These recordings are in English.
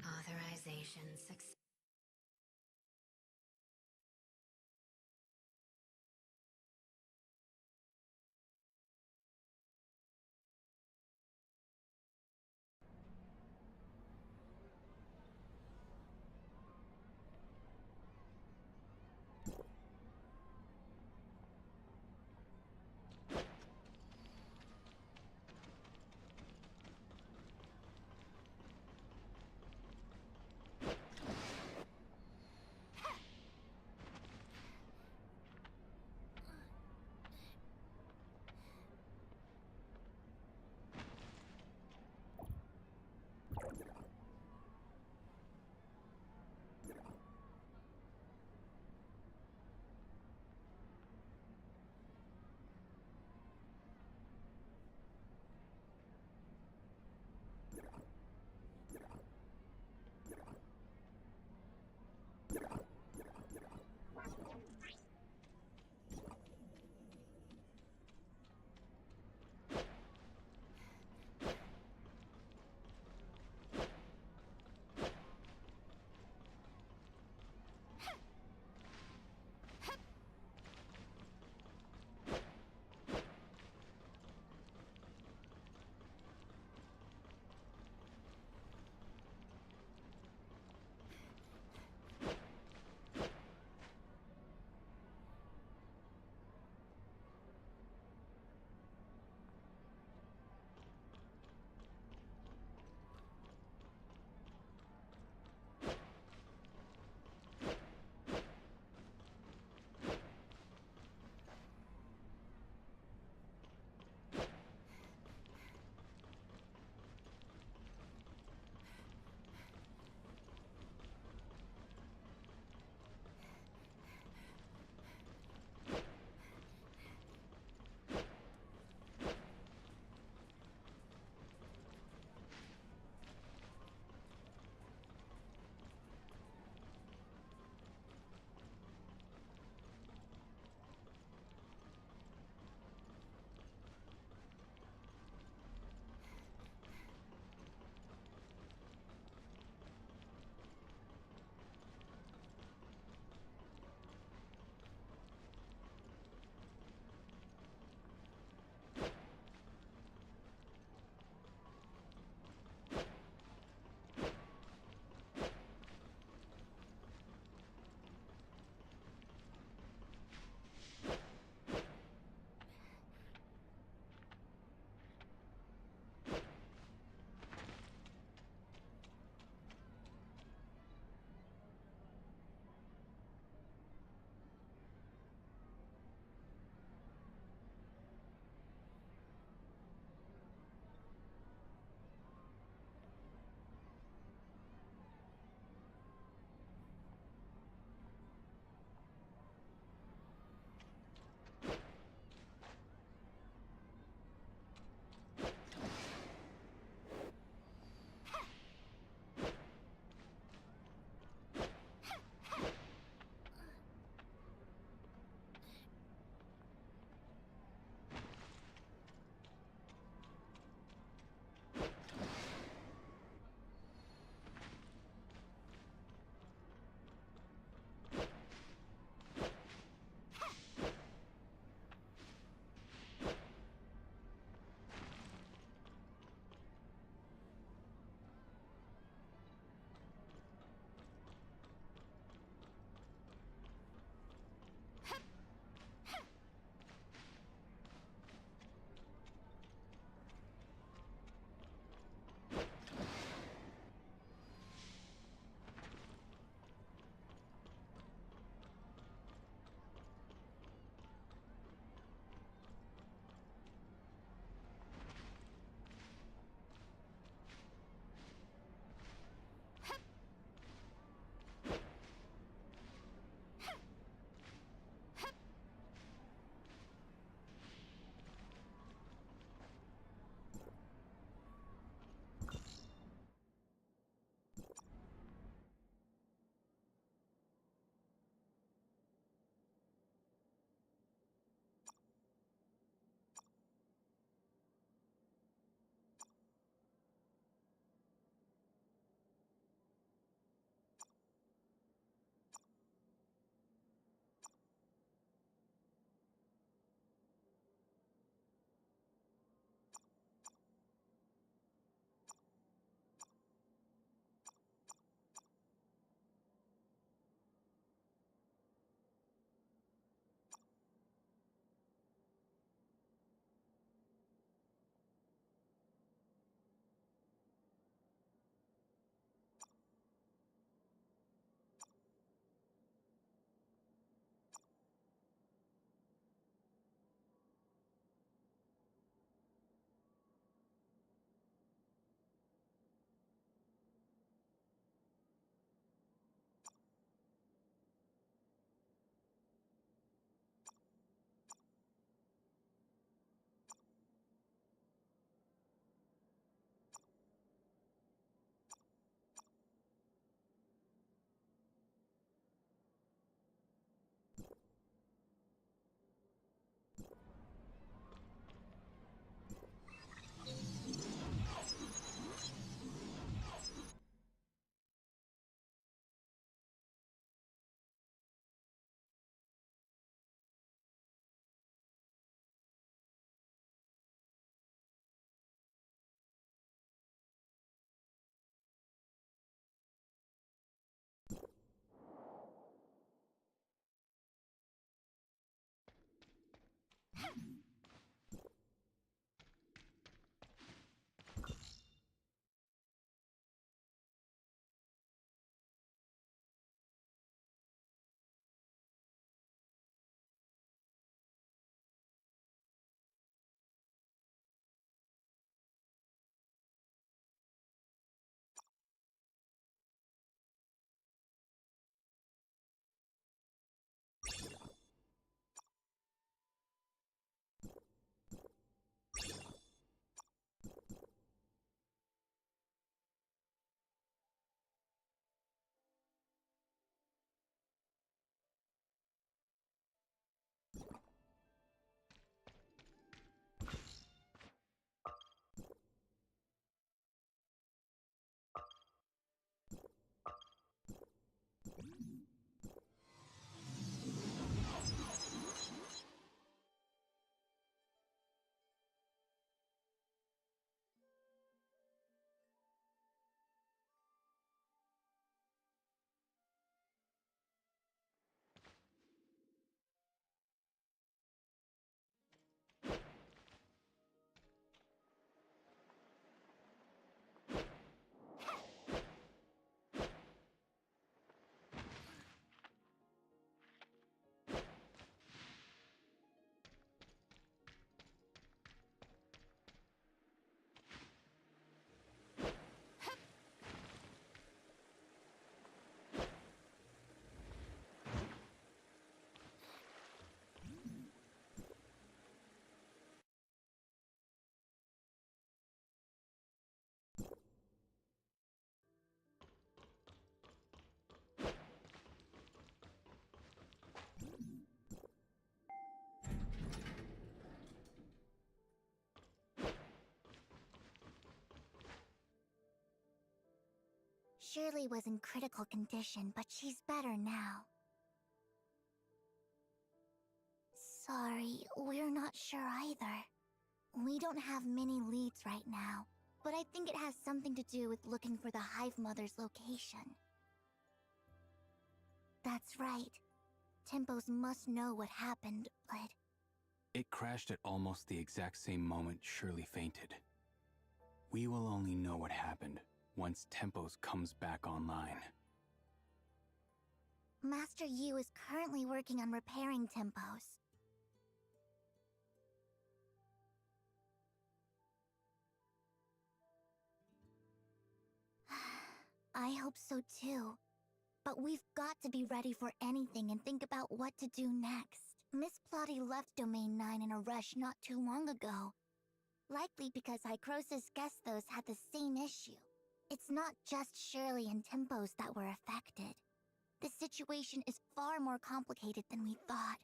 Authorization success. เ Shirley was in critical condition, but she's better now. Sorry, we're not sure either. We don't have many leads right now, but I think it has something to do with looking for the Hive Mother's location. That's right. Tempos must know what happened, but... It crashed at almost the exact same moment Shirley fainted. We will only know what happened once Tempos comes back online. Master Yu is currently working on repairing Tempos. I hope so too. But we've got to be ready for anything and think about what to do next. Miss Plotty left Domain 9 in a rush not too long ago. Likely because Icrosis Gestos had the same issue. It's not just Shirley and Tempos that were affected. The situation is far more complicated than we thought.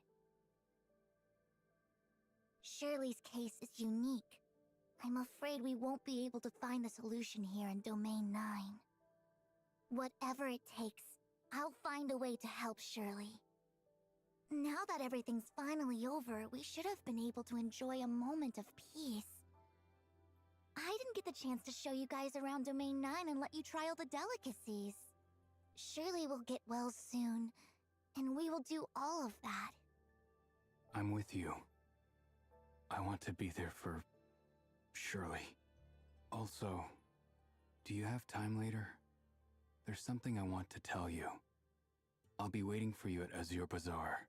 Shirley's case is unique. I'm afraid we won't be able to find the solution here in Domain 9. Whatever it takes, I'll find a way to help Shirley. Now that everything's finally over, we should have been able to enjoy a moment of peace. I didn't get the chance to show you guys around Domain 9 and let you try all the delicacies. Shirley will get well soon, and we will do all of that. I'm with you. I want to be there for Shirley. Also, do you have time later? There's something I want to tell you. I'll be waiting for you at Azure Bazaar.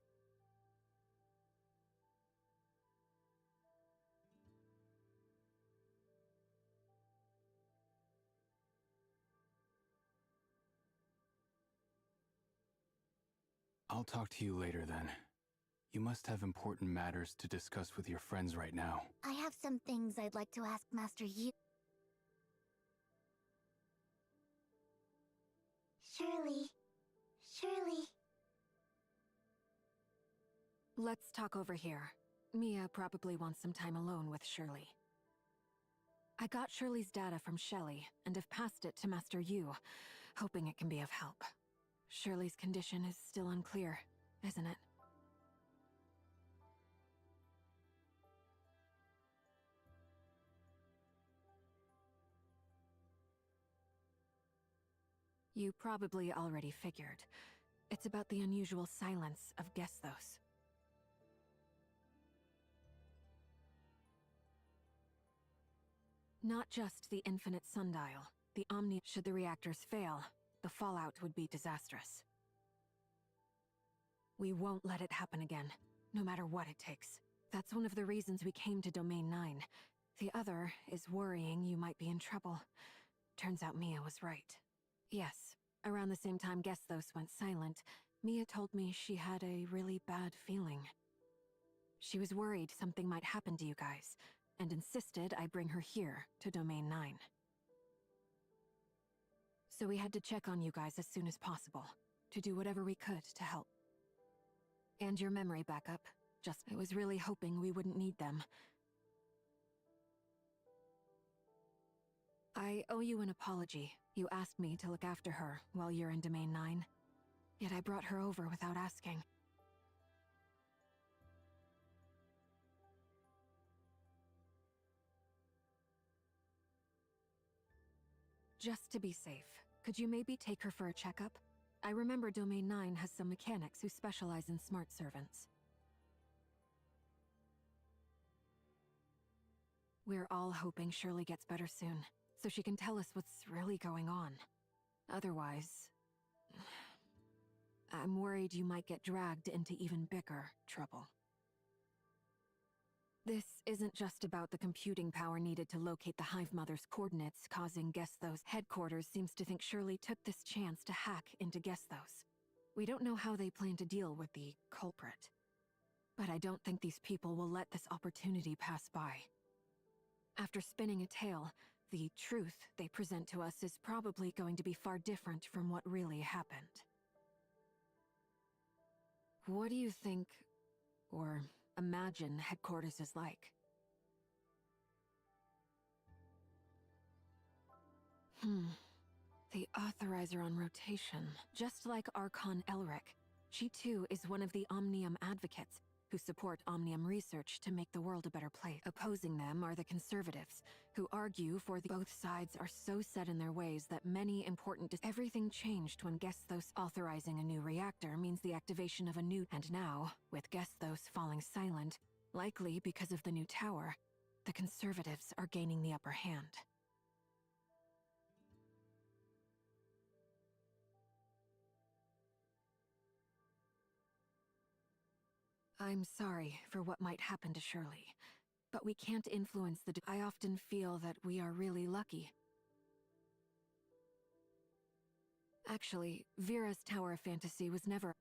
I'll talk to you later then. You must have important matters to discuss with your friends right now. I have some things I'd like to ask Master Yu. Shirley. Let's talk over here. Mia probably wants some time alone with Shirley. I got Shirley's data from Shelley and have passed it to Master Yu, hoping it can be of help. Shirley's condition is still unclear, isn't it? You probably already figured. It's about the unusual silence of Gestos. Not just the infinite sundial, the Omni. Should the reactors fail, the fallout would be disastrous. We won't let it happen again, no matter what it takes. That's one of the reasons we came to Domain 9. The other is worrying you might be in trouble. Turns out Mia was right. Yes, around the same time Gestos went silent, Mia told me she had a really bad feeling. She was worried something might happen to you guys, and insisted I bring her here to Domain 9. So we had to check on you guys as soon as possible, to do whatever we could to help. And your memory backup. I was really hoping we wouldn't need them. I owe you an apology. You asked me to look after her while you're in Domain 9. Yet I brought her over without asking. Just to be safe, could you maybe take her for a checkup? I remember Domain 9 has some mechanics who specialize in smart servants. We're all hoping Shirley gets better soon, so she can tell us what's really going on. Otherwise, I'm worried you might get dragged into even bigger trouble. This isn't just about the computing power needed to locate the Hive Mother's coordinates, causing Gestos' headquarters seems to think Shirley took this chance to hack into Gestos. We don't know how they plan to deal with the culprit. But I don't think these people will let this opportunity pass by. After spinning a tale, the truth they present to us is probably going to be far different from what really happened. What do you think, or imagine headquarters is like? The authorizer on rotation, just like Archon Elric. She too is one of the Omnium advocates, who support Omnium research to make the world a better place. Opposing them are the conservatives, who argue for both sides are so set in their ways that many important everything changed when Gesthos authorizing a new reactor means the activation of a new, and now, with Gesthos falling silent, likely because of the new tower, the conservatives are gaining the upper hand. I'm sorry for what might happen to Shirley, but we can't influence the I often feel that we are really lucky. Actually, Vera's Tower of Fantasy was never...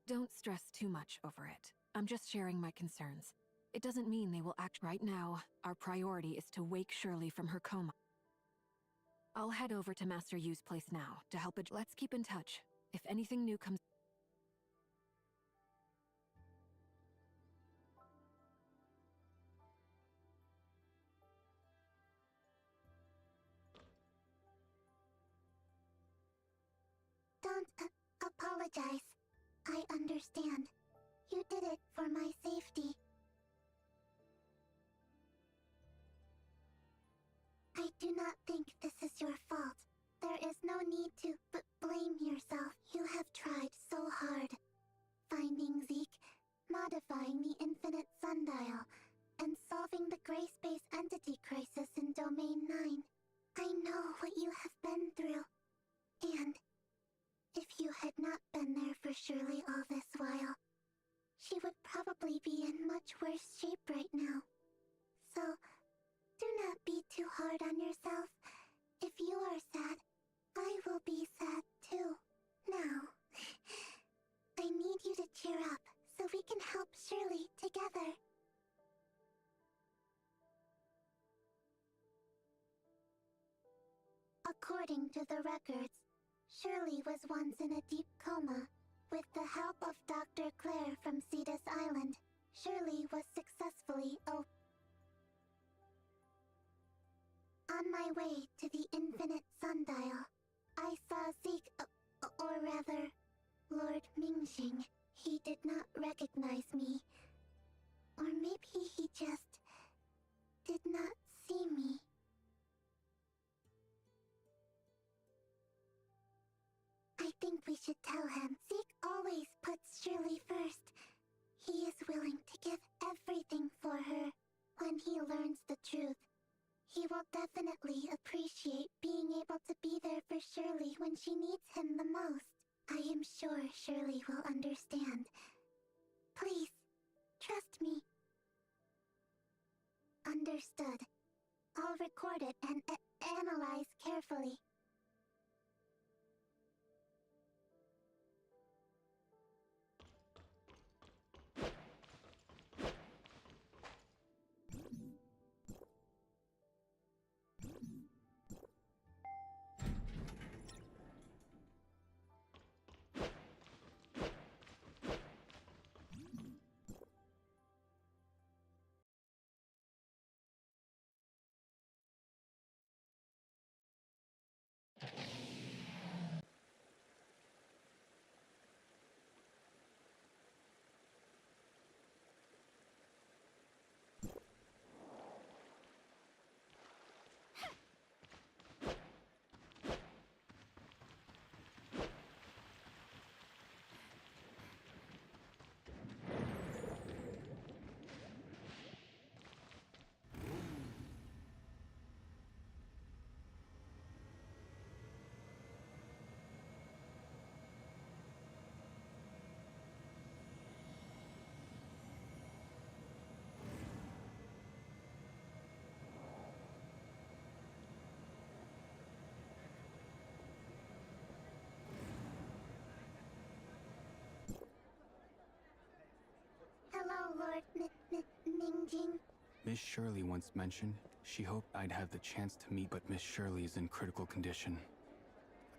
Don't stress too much over it. I'm just sharing my concerns. It doesn't mean they will act right now. Our priority is to wake Shirley from her coma. I'll head over to Master Yu's place now to help it. Let's keep in touch. If anything new comes... Don't apologize. I understand. You did it for my safety. I do not think this is your fault. There is no need to blame yourself. You have tried so hard. Finding Zeke, modifying the infinite sundial, and solving the gray space entity crisis in Domain 9. I know what you have been through. And if you had not been there for Shirley all this while, she would probably be in much worse shape right now. So, do not be too hard on yourself. If you are sad, I will be sad too. Now, I need you to cheer up so we can help Shirley together. According to the records, Shirley was once in a deep coma. With the help of Dr. Claire from Cetus Island, Shirley was successfully on my way to the infinite sundial. I saw Zeke, or rather, Lord Mingxing. He did not recognize me. Or maybe he just did not see me. I think we should tell him. Zeke always puts Shirley first. He is willing to give everything for her. When he learns the truth, he will definitely appreciate being able to be there for Shirley when she needs him the most. I am sure Shirley will understand. Please, trust me. Understood. I'll record it and analyze carefully. Hello, Lord Mingjing. Miss Shirley once mentioned she hoped I'd have the chance to meet, but Miss Shirley is in critical condition.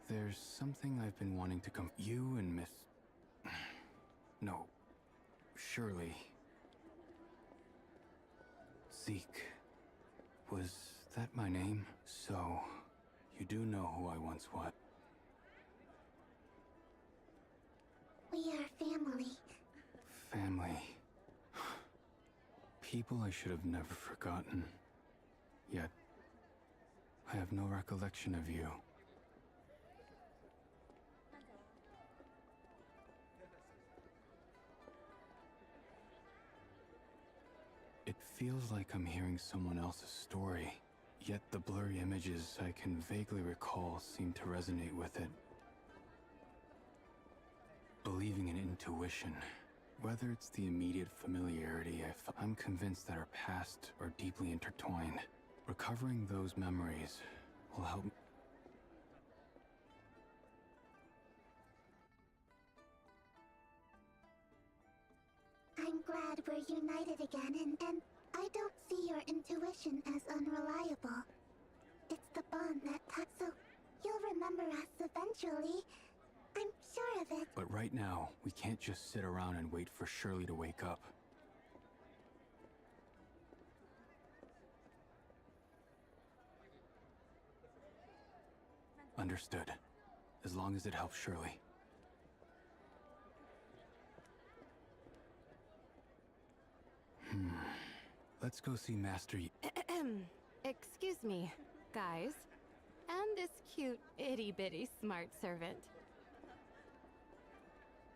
There's something I've been wanting to come. You and Miss... No. Shirley. Zeke was That my name? So, you do know who I once was. We are family. Family. People I should have never forgotten. Yet, I have no recollection of you. It feels like I'm hearing someone else's story, yet the blurry images I can vaguely recall seem to resonate with it. Believing in intuition, whether it's the immediate familiarity I'm convinced that our past are deeply intertwined. Recovering those memories will help. I'm glad we're united again, and I don't see your intuition as unreliable. It's the bond that so you'll remember us eventually. I'm sure of it. But right now, we can't just sit around and wait for Shirley to wake up. Understood. As long as it helps Shirley. Let's go see Master Excuse me, guys. And this cute, itty-bitty smart servant.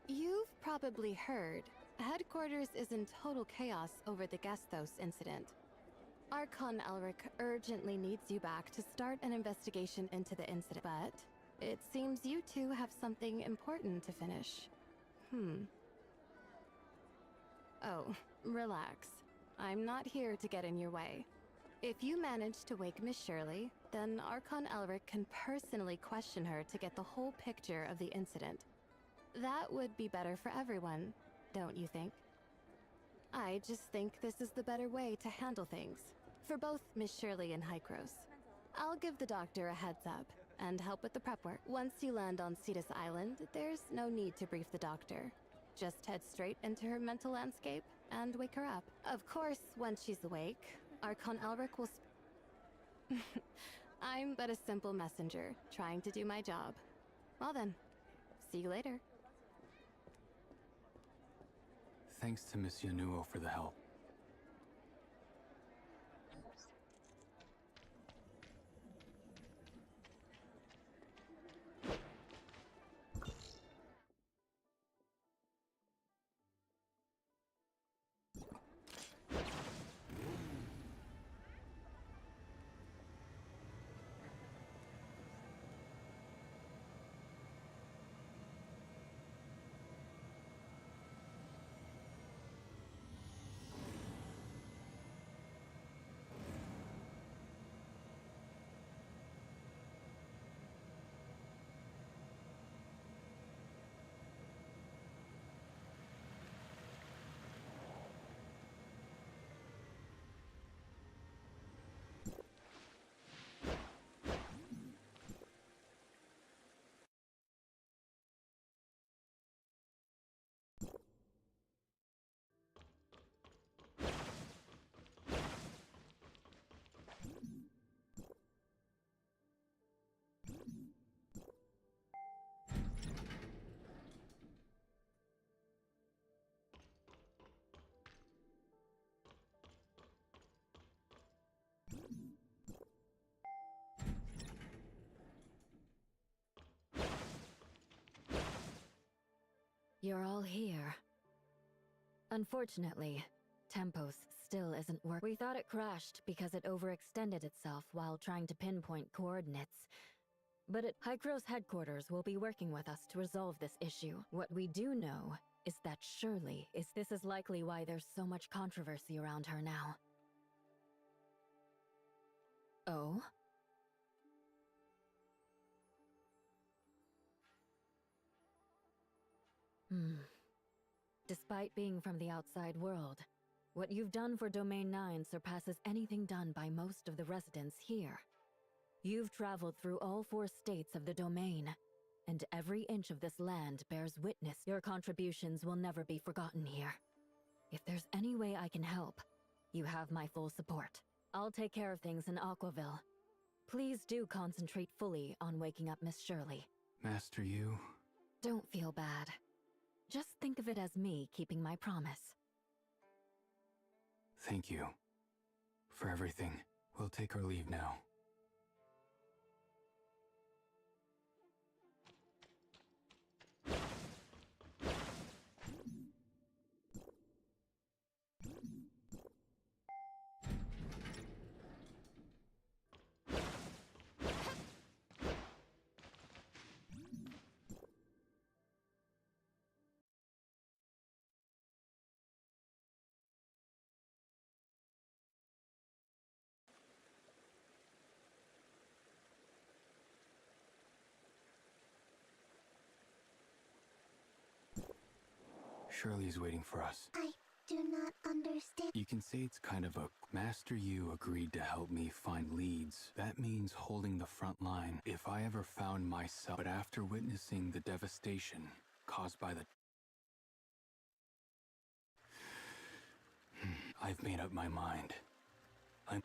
You've probably heard, headquarters is in total chaos over the Gestos incident. Archon Elric urgently needs you back to start an investigation into the incident, but it seems you two have something important to finish. Oh, relax. I'm not here to get in your way. If you manage to wake Miss Shirley, then Archon Elric can personally question her to get the whole picture of the incident. That would be better for everyone, don't you think? I just think this is the better way to handle things, for both Miss Shirley and Hykros. I'll give the doctor a heads up, and help with the prep work. Once you land on Cetus Island, there's no need to brief the doctor. Just head straight into her mental landscape, and wake her up. Of course, once she's awake, Archon Elric will I'm but a simple messenger, trying to do my job. Well then, see you later. Thanks to Miss Yanuo for the help. You're all here. Unfortunately, Tempos still isn't working. We thought it crashed because it overextended itself while trying to pinpoint coordinates. But Hykros headquarters will be working with us to resolve this issue. What we do know is that Shirley is. This is likely why there's so much controversy around her now. Oh? Despite being from the outside world, what you've done for Domain 9 surpasses anything done by most of the residents here. You've traveled through all 4 states of the Domain, and every inch of this land bears witness. Your contributions will never be forgotten here. If there's any way I can help, you have my full support. I'll take care of things in Aquaville. Please do concentrate fully on waking up Miss Shirley. Master Yu? Don't feel bad. Just think of it as me keeping my promise. Thank you. For everything. We'll take our leave now. Shirley's waiting for us. I do not understand. You can say it's kind of a... Master Yu agreed to help me find leads. That means holding the front line if I ever found myself. But after witnessing the devastation caused by the... I've made up my mind. I'm...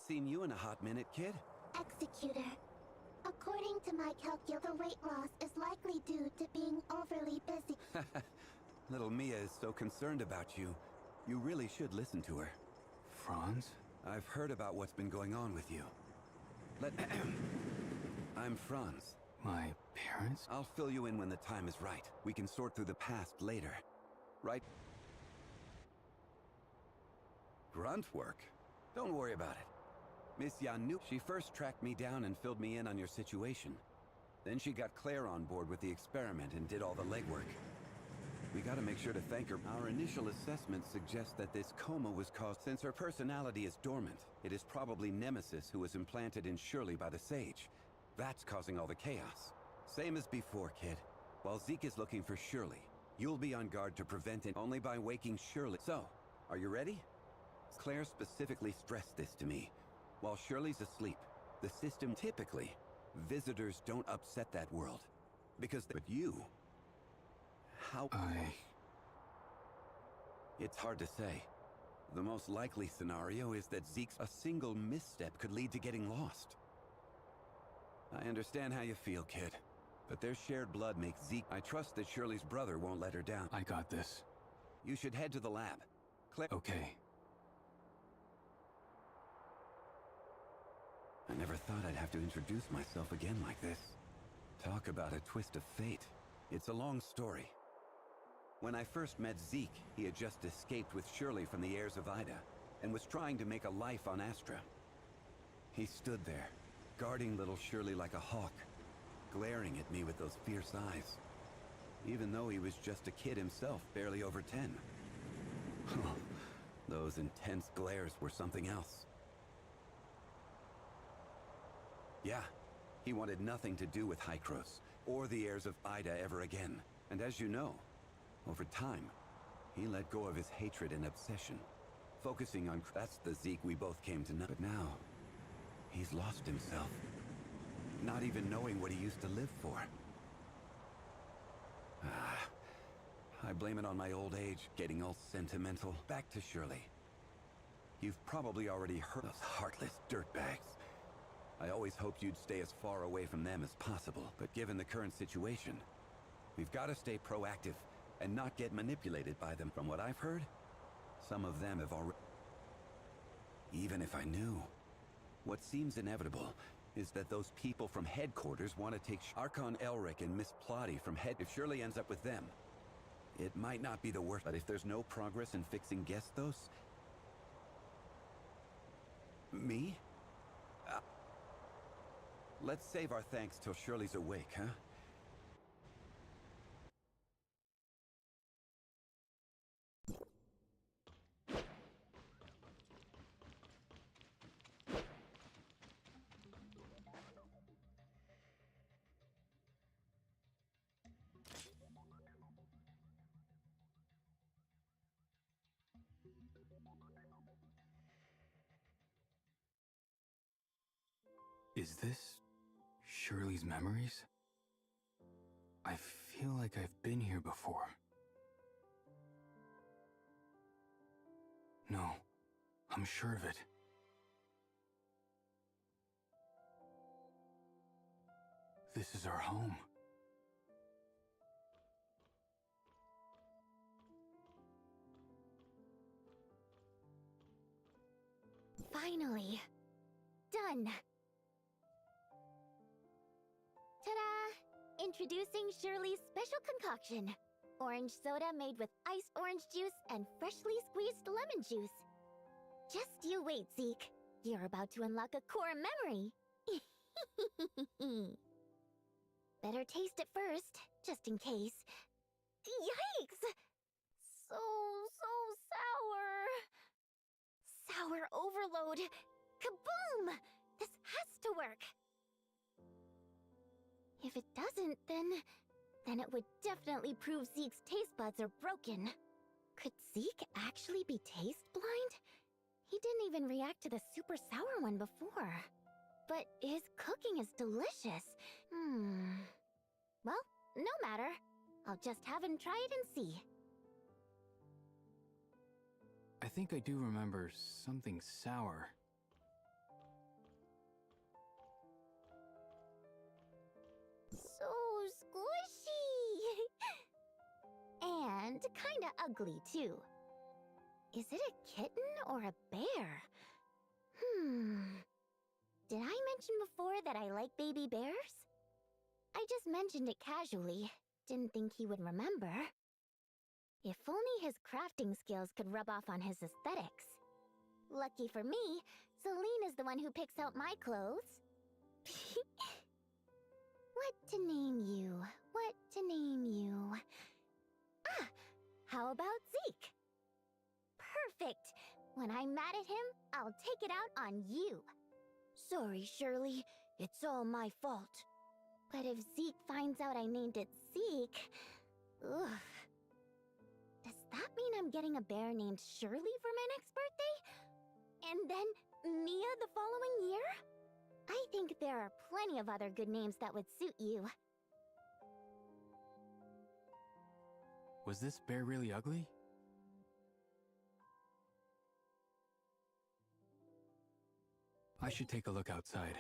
seen you in a hot minute, kid. Executor. According to my the weight loss is likely due to being overly busy. Little Mia is so concerned about you. You really should listen to her. Franz? I've heard about what's been going on with you. I'm Franz. My parents? I'll fill you in when the time is right. We can sort through the past later. Right? Grunt work? Don't worry about it. Miss Yanu, she first tracked me down and filled me in on your situation. Then she got Claire on board with the experiment and did all the legwork. We gotta make sure to thank her. Our initial assessment suggests that this coma was caused since her personality is dormant. It is probably Nemesis who was implanted in Shirley by the Sage. That's causing all the chaos. Same as before, kid. While Zeke is looking for Shirley, you'll be on guard to prevent it only by waking Shirley. So, are you ready? Claire specifically stressed this to me. While Shirley's asleep, the system typically, visitors don't upset that world. But you... How... It's hard to say. The most likely scenario is that Zeke's a single misstep could lead to getting lost. I understand how you feel, kid. But their shared blood makes Zeke... I trust that Shirley's brother won't let her down. I got this. You should head to the lab. Okay. I never thought I'd have to introduce myself again like this. Talk about a twist of fate. It's a long story. When I first met Zeke, he had just escaped with Shirley from the heirs of Ida, and was trying to make a life on Astra. He stood there, guarding little Shirley like a hawk, glaring at me with those fierce eyes, even though he was just a kid himself, barely over 10. Those intense glares were something else. Yeah, he wanted nothing to do with Hykros, or the heirs of Ida ever again. And as you know, over time, he let go of his hatred and obsession, focusing on... That's the Zeke we both came to know. But now, he's lost himself, not even knowing what he used to live for. I blame it on my old age, getting all sentimental. Back to Shirley. You've probably already heard those heartless dirtbags. I always hoped you'd stay as far away from them as possible, but given the current situation, we've got to stay proactive and not get manipulated by them. From what I've heard, some of them have already... Even if I knew, what seems inevitable is that those people from headquarters want to take Archon Elric and Miss Plotty from head... If Shirley ends up with them, it might not be the worst, but if there's no progress in fixing Gestos... Me? Let's save our thanks till Shirley's awake, huh? Is this Shirley's memories? I feel like I've been here before. No, I'm sure of it. This is our home. Finally. Done. Ta-da! Introducing Shirley's special concoction. Orange soda made with iced orange juice and freshly squeezed lemon juice. Just you wait, Zeke. You're about to unlock a core memory. Better taste it first, just in case. Yikes! So sour. Sour overload. Kaboom! This has to work. If it doesn't, then it would definitely prove Zeke's taste buds are broken. Could Zeke actually be taste blind? He didn't even react to the super sour one before. But his cooking is delicious. Well, no matter. I'll just have him try it and see. I think I do remember something sour. And kinda ugly, too. Is it a kitten or a bear? Did I mention before that I like baby bears? I just mentioned it casually. Didn't think he would remember. If only his crafting skills could rub off on his aesthetics. Lucky for me, Celine is the one who picks out my clothes. What to name you? What to name you? Ah, how about Zeke? Perfect! When I'm mad at him, I'll take it out on you. Sorry, Shirley. It's all my fault. But if Zeke finds out I named it Zeke... Ugh. Does that mean I'm getting a bear named Shirley for my next birthday? And then Mia the following year? I think there are plenty of other good names that would suit you. Was this bear really ugly? I should take a look outside.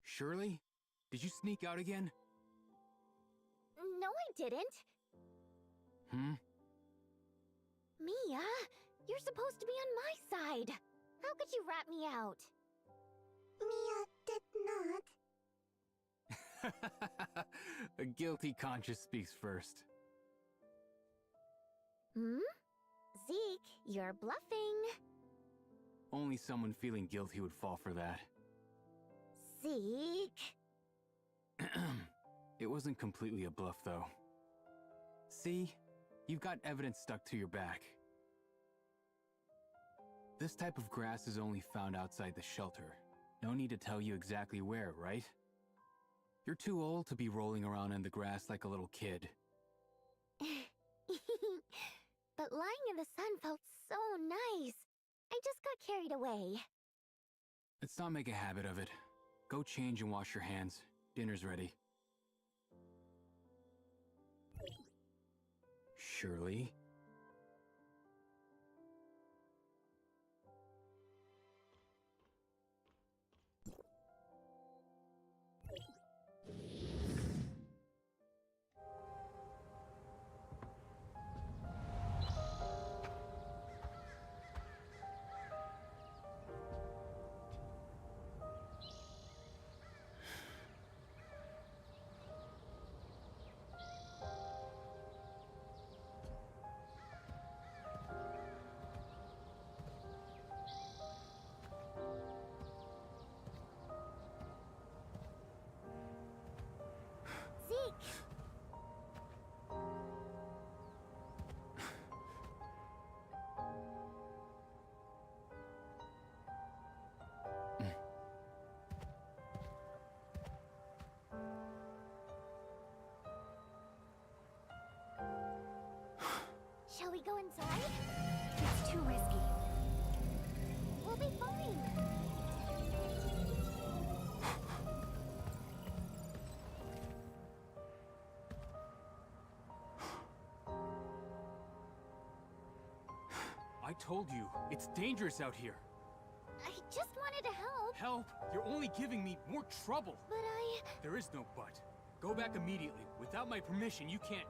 Shirley? Did you sneak out again? No, I didn't. Mia, you're supposed to be on my side. How could you rat me out? Mia did not. A guilty conscience speaks first. Zeke, you're bluffing. Only someone feeling guilty would fall for that. Zeke. It wasn't completely a bluff, though. See? You've got evidence stuck to your back. This type of grass is only found outside the shelter. No need to tell you exactly where, right? You're too old to be rolling around in the grass like a little kid. But lying in the sun felt so nice. I just got carried away. Let's not make a habit of it. Go change and wash your hands. Dinner's ready. Shirley? Shall we go inside? It's too risky. We'll be fine. I told you, it's dangerous out here. I just wanted to help. Help? You're only giving me more trouble. But There is no but. Go back immediately. Without my permission, you can't...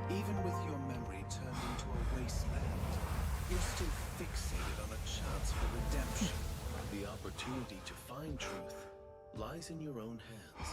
Even with your memory turned into a wasteland, you're still fixated on a chance for redemption. The opportunity to find truth lies in your own hands.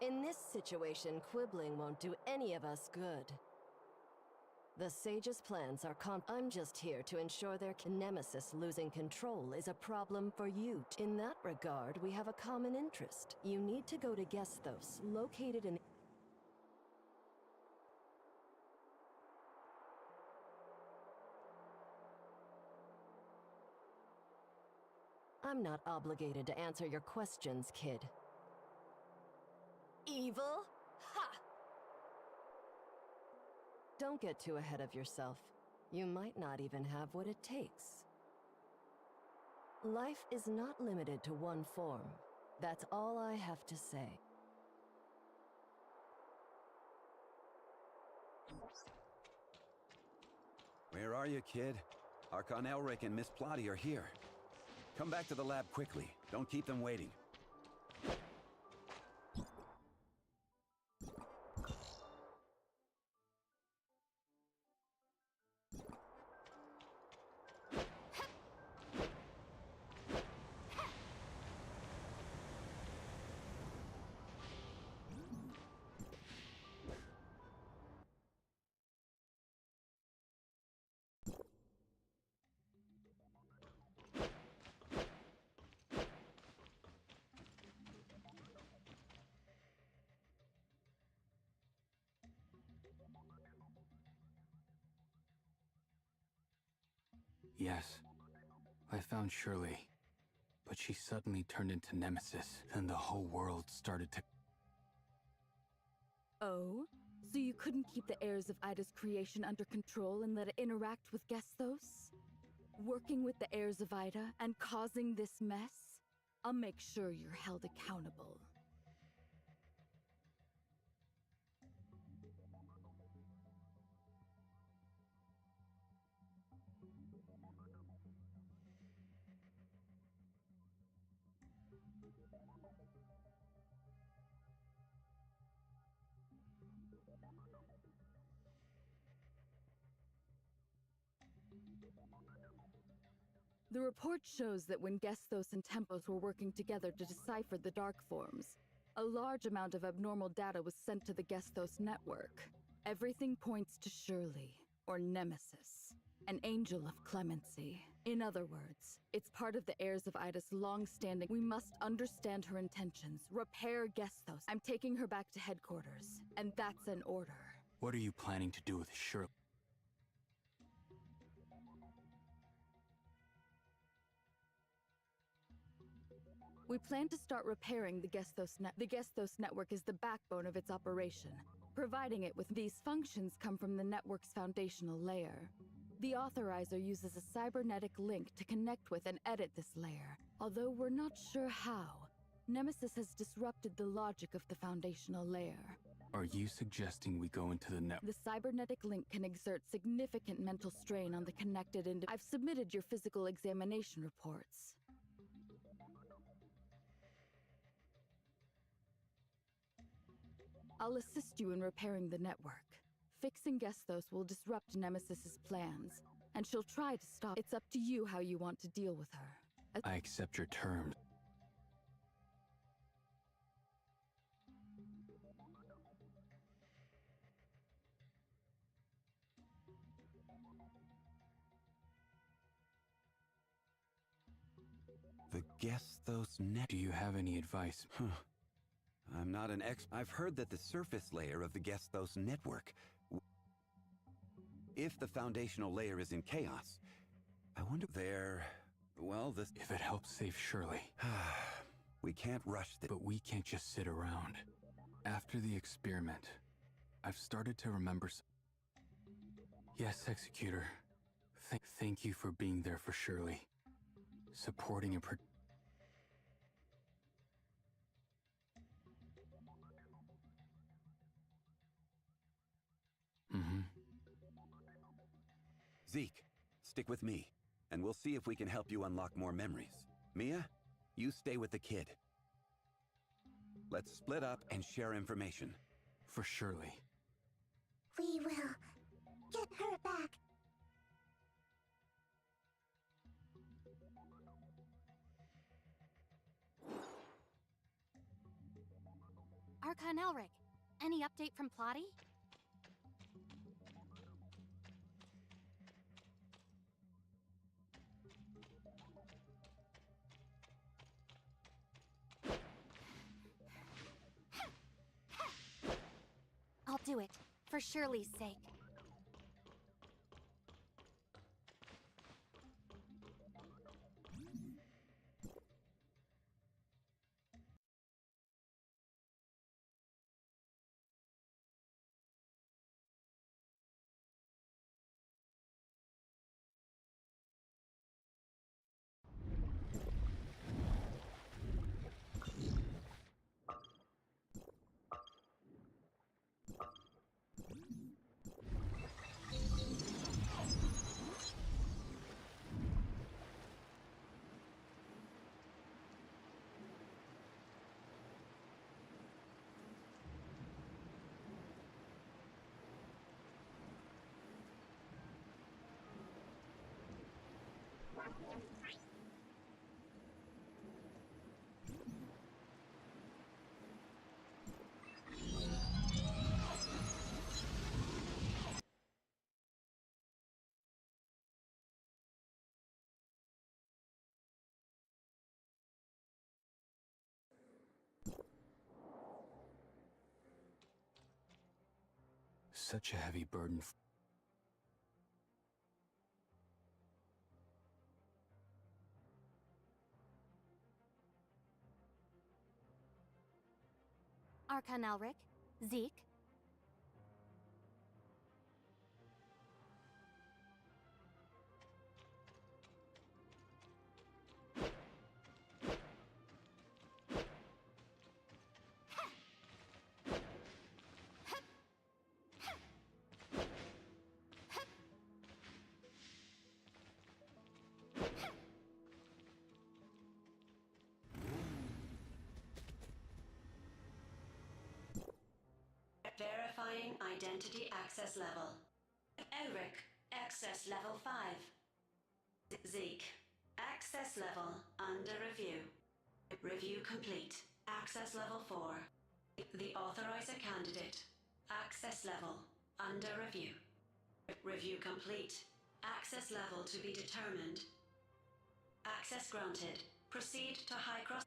In this situation, quibbling won't do any of us good. The Sage's plans are I'm just here to ensure their nemesis losing control is a problem for you. In that regard, we have a common interest. You need to go to Gesthos, located in... I'm not obligated to answer your questions, kid. Evil? Ha! Don't get too ahead of yourself. You might not even have what it takes. Life is not limited to one form. That's all I have to say. Where are you, kid? Archon Elric and Miss Plotty are here. Come back to the lab quickly. Don't keep them waiting. Yes, I found Shirley, but she suddenly turned into Nemesis, and the whole world started to... Oh? So you couldn't keep the heirs of Ida's creation under control and let it interact with Gesthos? Working with the heirs of Ida and causing this mess? I'll make sure you're held accountable. The report shows that when Gesthos and Tempos were working together to decipher the Dark Forms, a large amount of abnormal data was sent to the Gesthos network. Everything points to Shirley, or Nemesis, an angel of clemency. In other words, it's part of the heirs of Ida's long-standing... We must understand her intentions, repair Gesthos. I'm taking her back to headquarters, and that's an order. What are you planning to do with Shirley? We plan to start repairing the Gesthos net. The Gesthos network is the backbone of its operation. Providing it with these functions come from the network's foundational layer. The authorizer uses a cybernetic link to connect with and edit this layer, although we're not sure how. Nemesis has disrupted the logic of the foundational layer. Are you suggesting we go into the network? The cybernetic link can exert significant mental strain on the connected individual. I've submitted your physical examination reports. I'll assist you in repairing the network. Fixing Gesthos will disrupt Nemesis's plans, and she'll try to stop. It's up to you how you want to deal with her. I accept your terms. The Gesthos net. Do you have any advice? I'm not an I've heard that the surface layer of the Gesthos network. If the foundational layer is in chaos, I wonder well, this. If it helps save Shirley. We can't rush this. But we can't just sit around. After the experiment, I've started to remember. Yes, Executor. Thank you for being there for Shirley. Supporting and Zeke, stick with me, and we'll see if we can help you unlock more memories. Mia, you stay with the kid. Let's split up and share information. For Shirley. We will get her back. Archon Elric, any update from Plotty? I'll do it, for Shirley's sake. Such a heavy burden. Archon Elric, Zeke. Verifying identity access level. Elric, access level 5. Zeke, access level under review. Review complete. Access level 4. The authorizer candidate. Access level under review. Review complete. Access level to be determined. Access granted. Proceed to High Cross.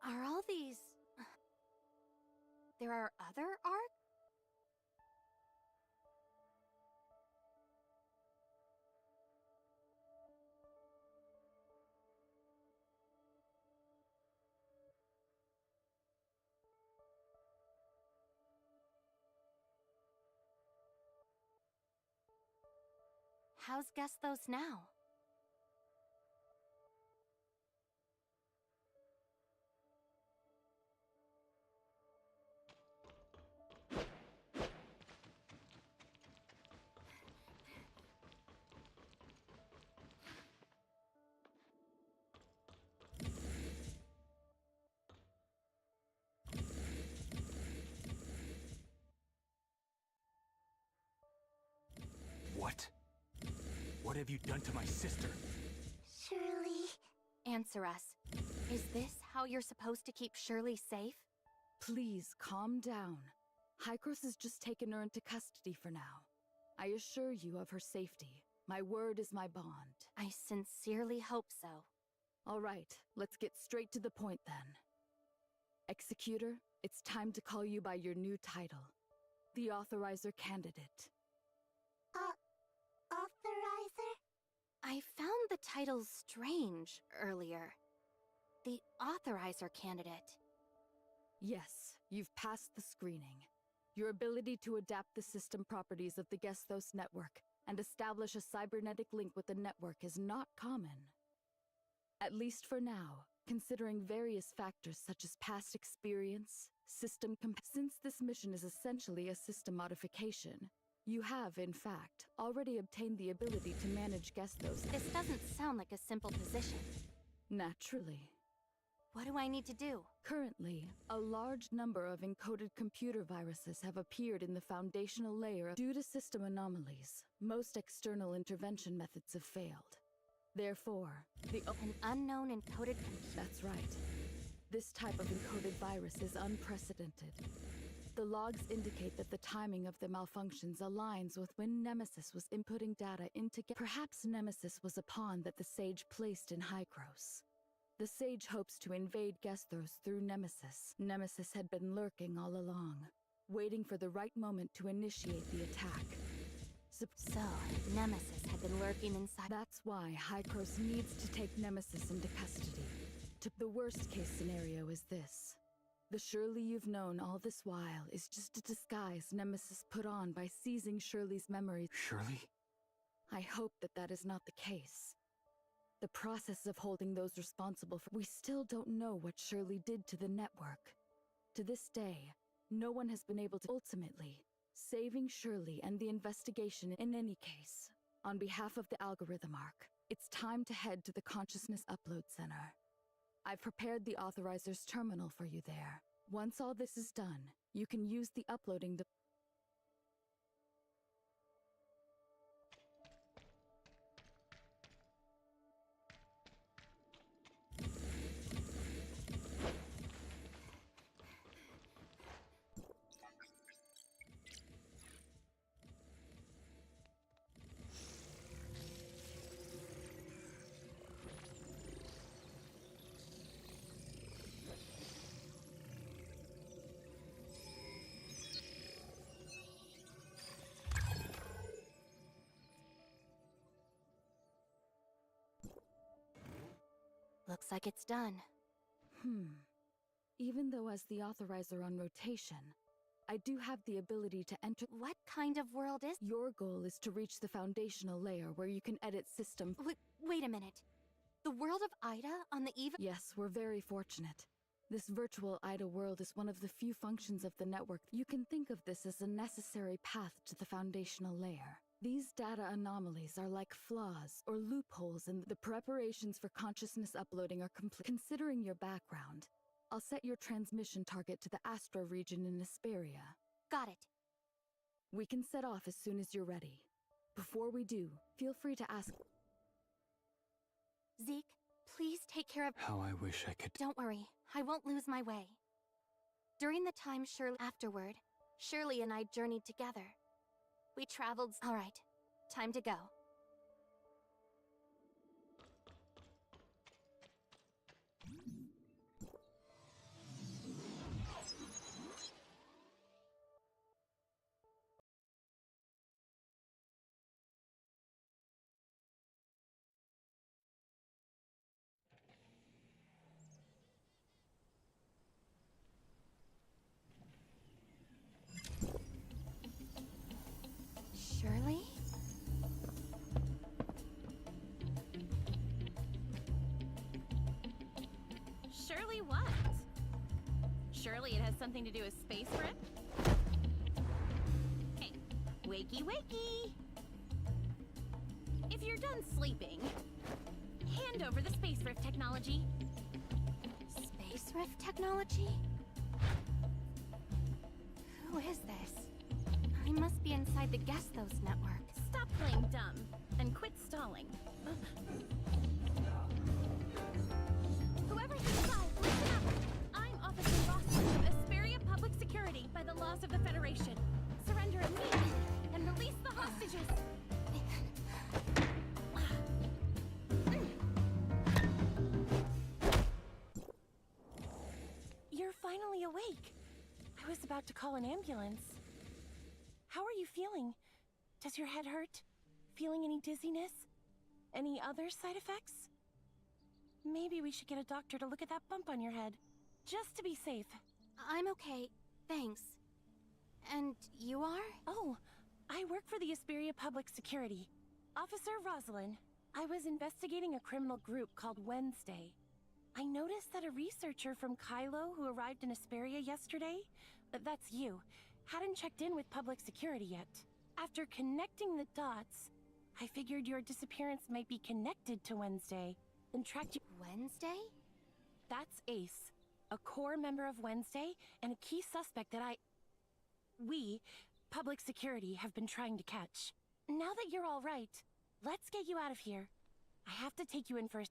Are all these... There are other Ark? How's Gesthos now? What? What have you done to my sister? Shirley. Answer us. Is this how you're supposed to keep Shirley safe? Please calm down. Hykros has just taken her into custody for now. I assure you of her safety. My word is my bond. I sincerely hope so. All right, let's get straight to the point then. Executor, it's time to call you by your new title. The Authorizer Candidate. Authorizer? I found the title strange earlier. The Authorizer Candidate. Yes, you've passed the screening. Your ability to adapt the system properties of the Gesthos network and establish a cybernetic link with the network is not common. At least for now, considering various factors such as past experience, since this mission is essentially a system modification, you have, in fact, already obtained the ability to manage Gesthos. This doesn't sound like a simple position. Naturally. What do I need to do? Currently, a large number of encoded computer viruses have appeared in the foundational layer due to system anomalies. Most external intervention methods have failed. Therefore, An unknown encoded computer. That's right. This type of encoded virus is unprecedented. The logs indicate that the timing of the malfunctions aligns with when Nemesis was inputting data into Perhaps Nemesis was a pawn that the Sage placed in Hykros. The Sage hopes to invade Gesthos through Nemesis. Nemesis had been lurking all along, waiting for the right moment to initiate the attack. So, Nemesis had been lurking inside. That's why Hykros needs to take Nemesis into custody. The worst-case scenario is this. The Shirley you've known all this while is just a disguise Nemesis put on by seizing Shirley's memories. Shirley? I hope that that is not the case. The process of holding those responsible for— We still don't know what Shirley did to the network. To this day, no one has been able to— Ultimately, saving Shirley and the investigation in any case. On behalf of the algorithm arc, it's time to head to the Consciousness Upload Center. I've prepared the Authorizer's terminal for you there. Once all this is done, you can use the uploading device. Looks like it's done. Even though as the Authorizer on rotation, I do have the ability to enter— What kind of world is— Your goal is to reach the foundational layer where you can edit system— Wait a minute. The world of Ida on the eve— Yes, we're very fortunate. This virtual Ida world is one of the few functions of the network. You can think of this as a necessary path to the foundational layer. These data anomalies are like flaws or loopholes in the preparations for consciousness uploading are complete. Considering your background, I'll set your transmission target to the Astro region in Asperia. Got it. We can set off as soon as you're ready. Before we do, feel free to ask— Zeke, please take care of— How I wish I could. Don't worry, I won't lose my way. During the time afterward, Shirley and I journeyed together. We traveled— All right, time to go. Shirley? Shirley what? Surely it has something to do with space rift? Hey, wakey wakey! If you're done sleeping, hand over the space rift technology. Space rift technology? Who is this? I must be inside the Gesthos network. Stop playing dumb and quit stalling. hostages! You're finally awake. I was about to call an ambulance. How are you feeling? Does your head hurt? Feeling any dizziness? Any other side effects? Maybe we should get a doctor to look at that bump on your head, just to be safe. I'm okay, thanks. And you are? Oh, I work for the Asperia Public Security. Officer Rosalind. I was investigating a criminal group called Wednesday. I noticed that a researcher from Kylo who arrived in Asperia yesterday, that's you, hadn't checked in with public security yet. After connecting the dots, I figured your disappearance might be connected to Wednesday, then tracked you. Wednesday? That's Ace, a core member of Wednesday and a key suspect that we, public security, have been trying to catch. Now that you're all right, let's get you out of here. I have to take you in for a...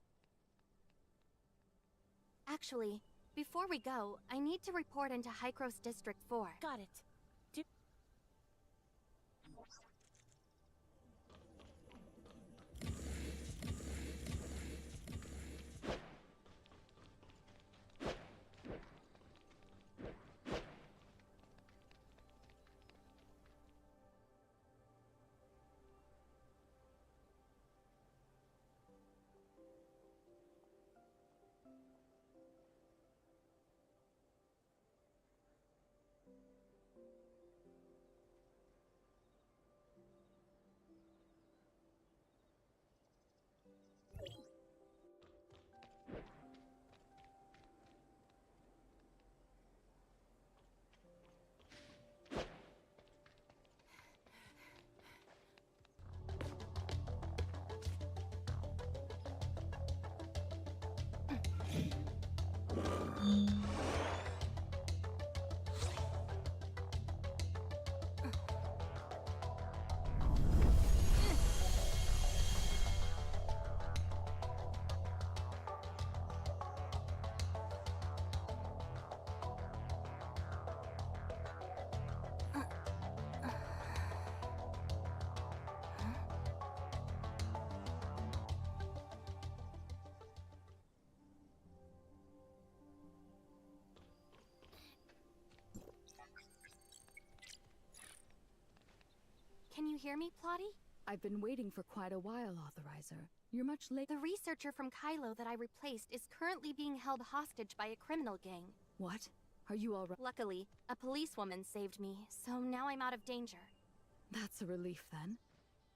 Actually, before we go, I need to report into Hycros District 4. Got it. Can you hear me, Plotty? I've been waiting for quite a while, Authorizer. You're much late. The researcher from Kylo that I replaced is currently being held hostage by a criminal gang. What? Are you all right? Luckily, a policewoman saved me, so now I'm out of danger. That's a relief, then.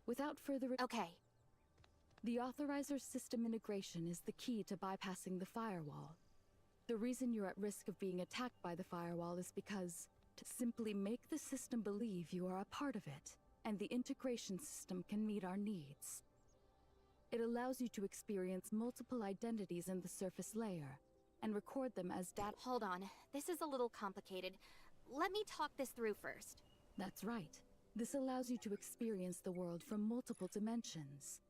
Without further ado... Okay. The Authorizer's system integration is the key to bypassing the firewall. The reason you're at risk of being attacked by the firewall is because to simply make the system believe you are a part of it, and the integration system can meet our needs. It allows you to experience multiple identities in the surface layer, and record them as data. Hold on, this is a little complicated. Let me talk this through first. That's right. This allows you to experience the world from multiple dimensions.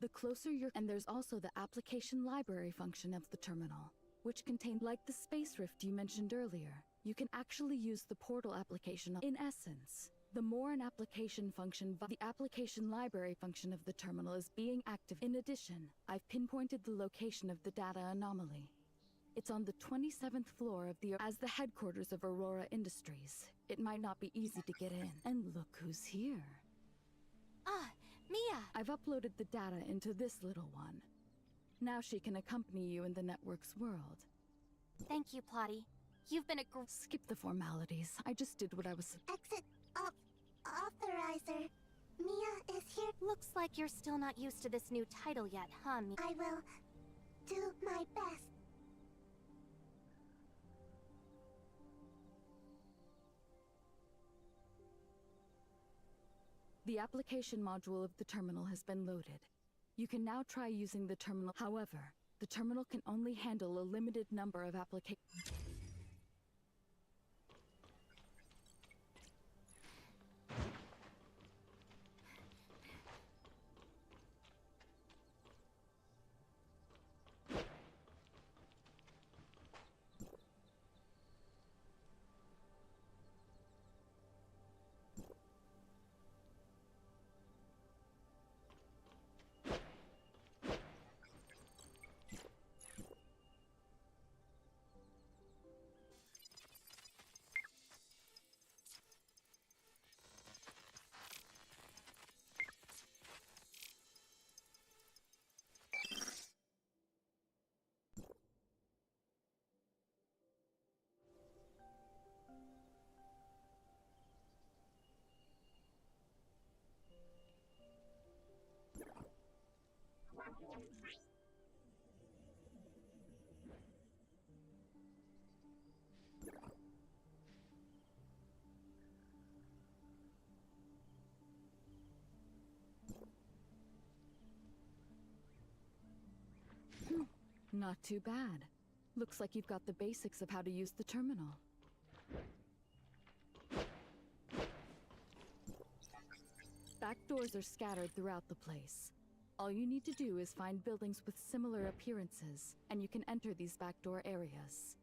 The closer you're... And there's also the application library function of the terminal, which contains, like the space rift you mentioned earlier, you can actually use the portal application. In essence, the more an application function, the application library function of the terminal is being active. In addition, I've pinpointed the location of the data anomaly. It's on the 27th floor of the... As the headquarters of Aurora Industries, it might not be easy to get in. And look who's here. Ah, Mia! I've uploaded the data into this little one. Now she can accompany you in the network's world. Thank you, Plotty. You've been a Skip the formalities. I just did what I was... Exit Authorizer. Mia is here. Looks like you're still not used to this new title yet, huh, Mia? I will do my best. The application module of the terminal has been loaded. You can now try using the terminal. However, the terminal can only handle a limited number of applications. Not too bad. Looks like you've got the basics of how to use the terminal. Back doors are scattered throughout the place. All you need to do is find buildings with similar appearances, and you can enter these backdoor areas.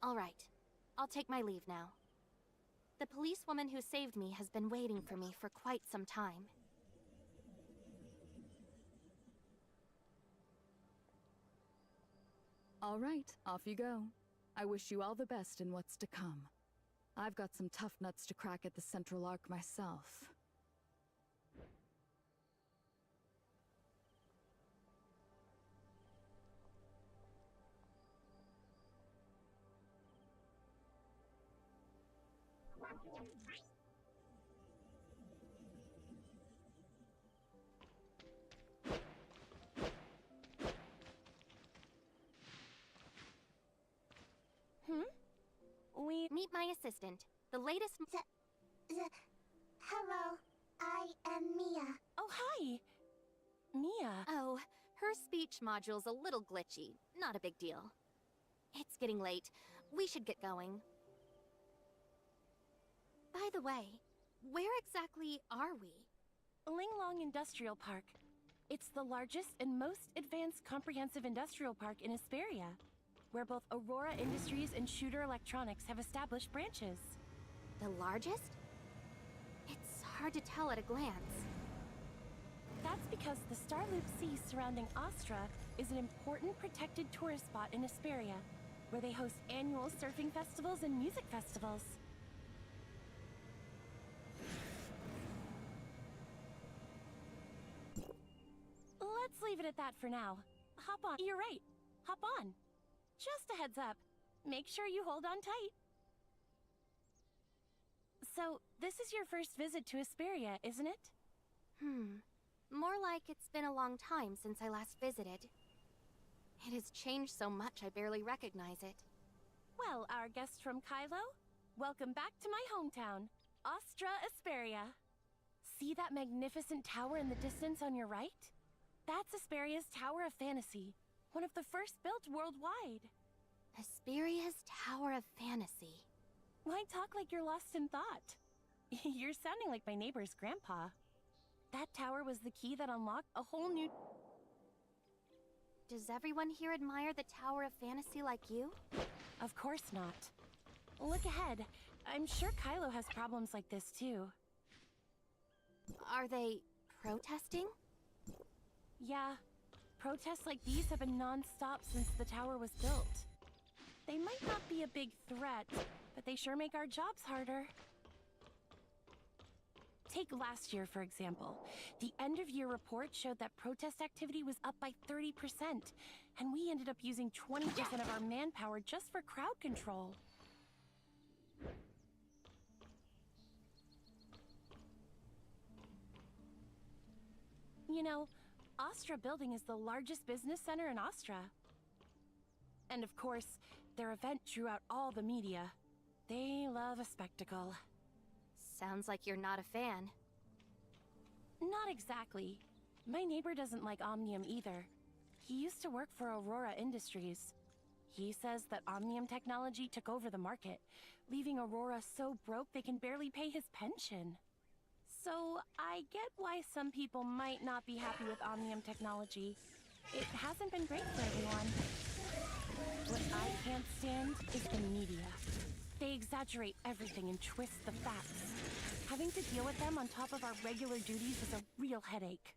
All right. I'll take my leave now. The policewoman who saved me has been waiting for me for quite some time. All right, off you go. I wish you all the best in what's to come. I've got some tough nuts to crack at the Central Arc myself. Meet my assistant, the latest. Hello, I am Mia. Oh, hi! Mia. Oh, her speech module's a little glitchy. Not a big deal. It's getting late. We should get going. By the way, where exactly are we? Linglong Industrial Park. It's the largest and most advanced comprehensive industrial park in Asperia, where both Aurora Industries and Shooter Electronics have established branches. The largest? It's hard to tell at a glance. That's because the Starloop Sea surrounding Astra is an important protected tourist spot in Asperia, where they host annual surfing festivals and music festivals. Let's leave it at that for now. Hop on. You're right. Hop on. Just a heads up. Make sure you hold on tight. So, this is your first visit to Asperia, isn't it? More like it's been a long time since I last visited. It has changed so much I barely recognize it. Well, our guest from Kylo, welcome back to my hometown, Astra Asperia. See that magnificent tower in the distance on your right? That's Asperia's Tower of Fantasy, one of the first built worldwide. Asperia's Tower of Fantasy. Why talk like you're lost in thought? You're sounding like my neighbor's grandpa. That tower was the key that unlocked a whole new... Does everyone here admire the Tower of Fantasy like you? Of course not. Look ahead. I'm sure Kylo has problems like this too. Are they protesting? Yeah. Protests like these have been non-stop since the tower was built. They might not be a big threat, but they sure make our jobs harder. Take last year, for example. The end-of-year report showed that protest activity was up by 30%, and we ended up using 20% of our manpower just for crowd control. You know, Astra Building is the largest business center in Astra. And of course, their event drew out all the media. They love a spectacle. Sounds like you're not a fan. Not exactly. My neighbor doesn't like Omnium either. He used to work for Aurora Industries. He says that Omnium technology took over the market, leaving Aurora so broke they can barely pay his pension. So I get why some people might not be happy with Omnium technology. It hasn't been great for everyone. What I can't stand is the media. They exaggerate everything and twist the facts. Having to deal with them on top of our regular duties is a real headache.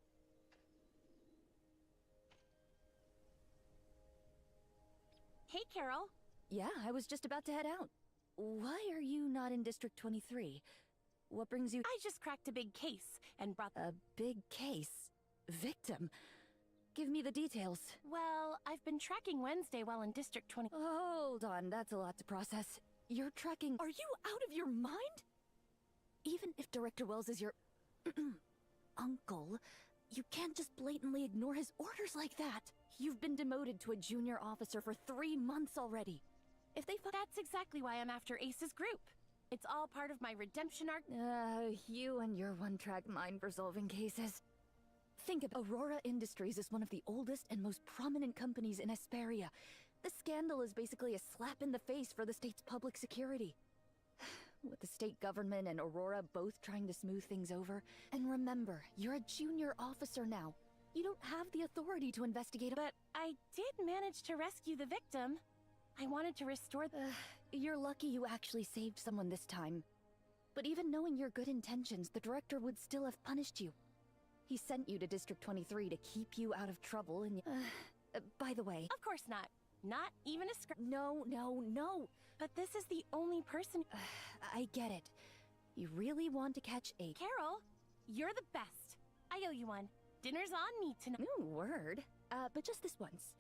Hey, Carol. Yeah, I was just about to head out. Why are you not in District 23? What brings you— I just cracked a big case and brought— A big case? Victim? Give me the details. Well, I've been tracking Wednesday while in District 20— Hold on, that's a lot to process. You're tracking— Are you out of your mind? Even if Director Wells is your uncle, you can't just blatantly ignore his orders like that. You've been demoted to a junior officer for 3 months already. If they— That's exactly why I'm after Ace's group. It's all part of my redemption arc. You and your one-track mind for solving cases. Think of Aurora Industries is one of the oldest and most prominent companies in Esperia. The scandal is basically a slap in the face for the state's public security. With the state government and Aurora both trying to smooth things over. And remember, you're a junior officer now. You don't have the authority to investigate. But I did manage to rescue the victim. I wanted to restore You're lucky you actually saved someone this time. But even knowing your good intentions, the director would still have punished you. He sent you to District 23 to keep you out of trouble and... by the way... Of course not. Not even a scratch. No. But this is the only person... I get it. You really want to catch a... Carol, you're the best. I owe you one. Dinner's on me tonight. Ooh, word. But just this once.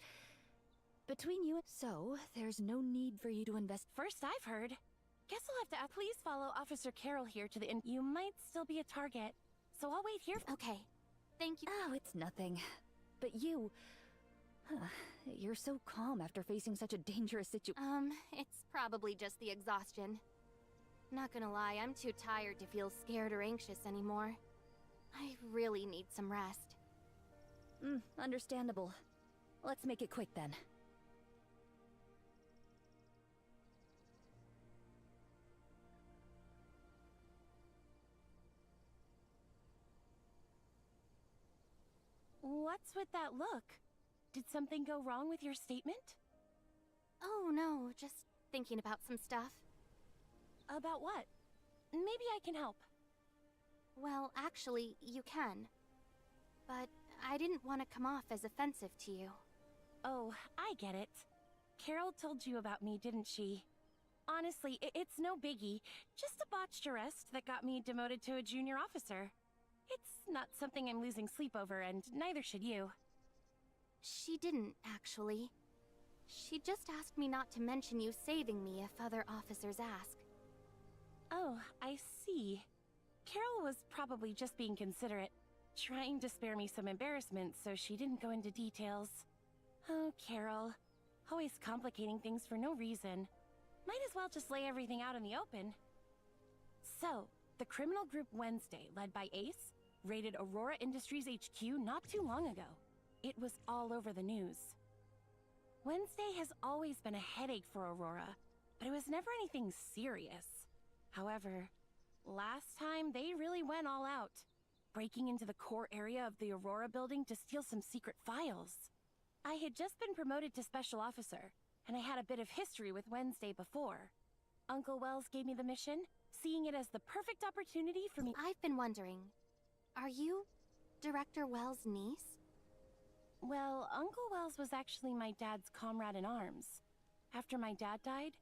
Between you and... So, there's no need for you to invest... First I've heard. Guess I'll have to ask. Please follow Officer Carol here to the inn. You might still be a target, so I'll wait here. Okay. Thank you. Oh, it's nothing. But you... you're so calm after facing such a dangerous situation. It's probably just the exhaustion. Not gonna lie, I'm too tired to feel scared or anxious anymore. I really need some rest. Understandable. Let's make it quick then. What's with that look? Did something go wrong with your statement? Oh no, just thinking about some stuff. About what? Maybe I can help. Well, actually, you can. But I didn't want to come off as offensive to you. Oh, I get it. Carol told you about me, didn't she? Honestly, it's no biggie. Just a botched arrest that got me demoted to a junior officer. It's not something I'm losing sleep over, and neither should you. She didn't, actually. She just asked me not to mention you saving me if other officers ask. Oh, I see. Carol was probably just being considerate, trying to spare me some embarrassment, so she didn't go into details. Oh, Carol. Always complicating things for no reason. Might as well just lay everything out in the open. So, the criminal group Wednesday, led by Ace, raided Aurora Industries HQ not too long ago. It was all over the news. Wednesday has always been a headache for Aurora, but it was never anything serious. However, last time they really went all out, breaking into the core area of the Aurora building to steal some secret files. I had just been promoted to Special Officer, and I had a bit of history with Wednesday before. Uncle Wells gave me the mission, seeing it as the perfect opportunity for me. I've been wondering, are you Director Wells' niece? Well, Uncle Wells was actually my dad's comrade in arms. After my dad died,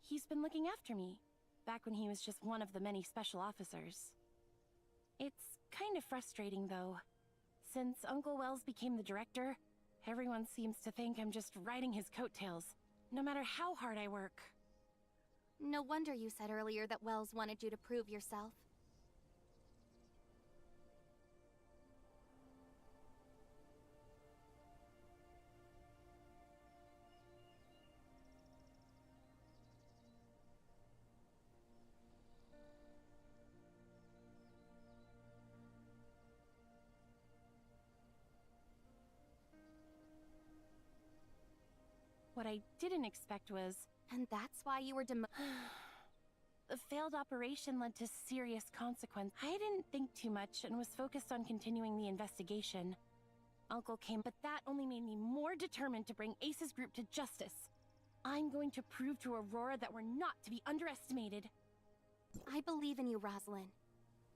he's been looking after me, back when he was just one of the many special officers. It's kind of frustrating, though. Since Uncle Wells became the director, everyone seems to think I'm just riding his coattails, no matter how hard I work. No wonder you said earlier that Wells wanted you to prove yourself. What I didn't expect was... And that's why you were The failed operation led to serious consequence. I didn't think too much and was focused on continuing the investigation. Uncle came, but that only made me more determined to bring Ace's group to justice. I'm going to prove to Aurora that we're not to be underestimated. I believe in you, Rosalind.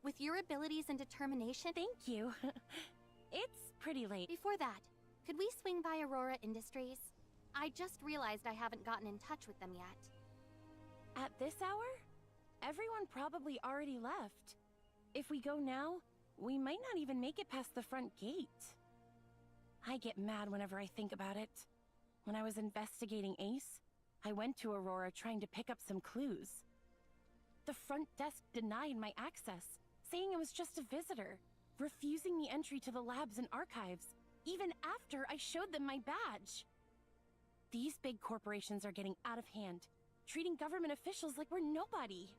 With your abilities and determination... Thank you. It's pretty late. Before that, could we swing by Aurora Industries? I just realized I haven't gotten in touch with them yet. At this hour? Everyone probably already left. If we go now, we might not even make it past the front gate. I get mad whenever I think about it. When I was investigating Ace, I went to Aurora trying to pick up some clues. The front desk denied my access, saying I was just a visitor, refusing me entry to the labs and archives, even after I showed them my badge. These big corporations are getting out of hand, treating government officials like we're nobody.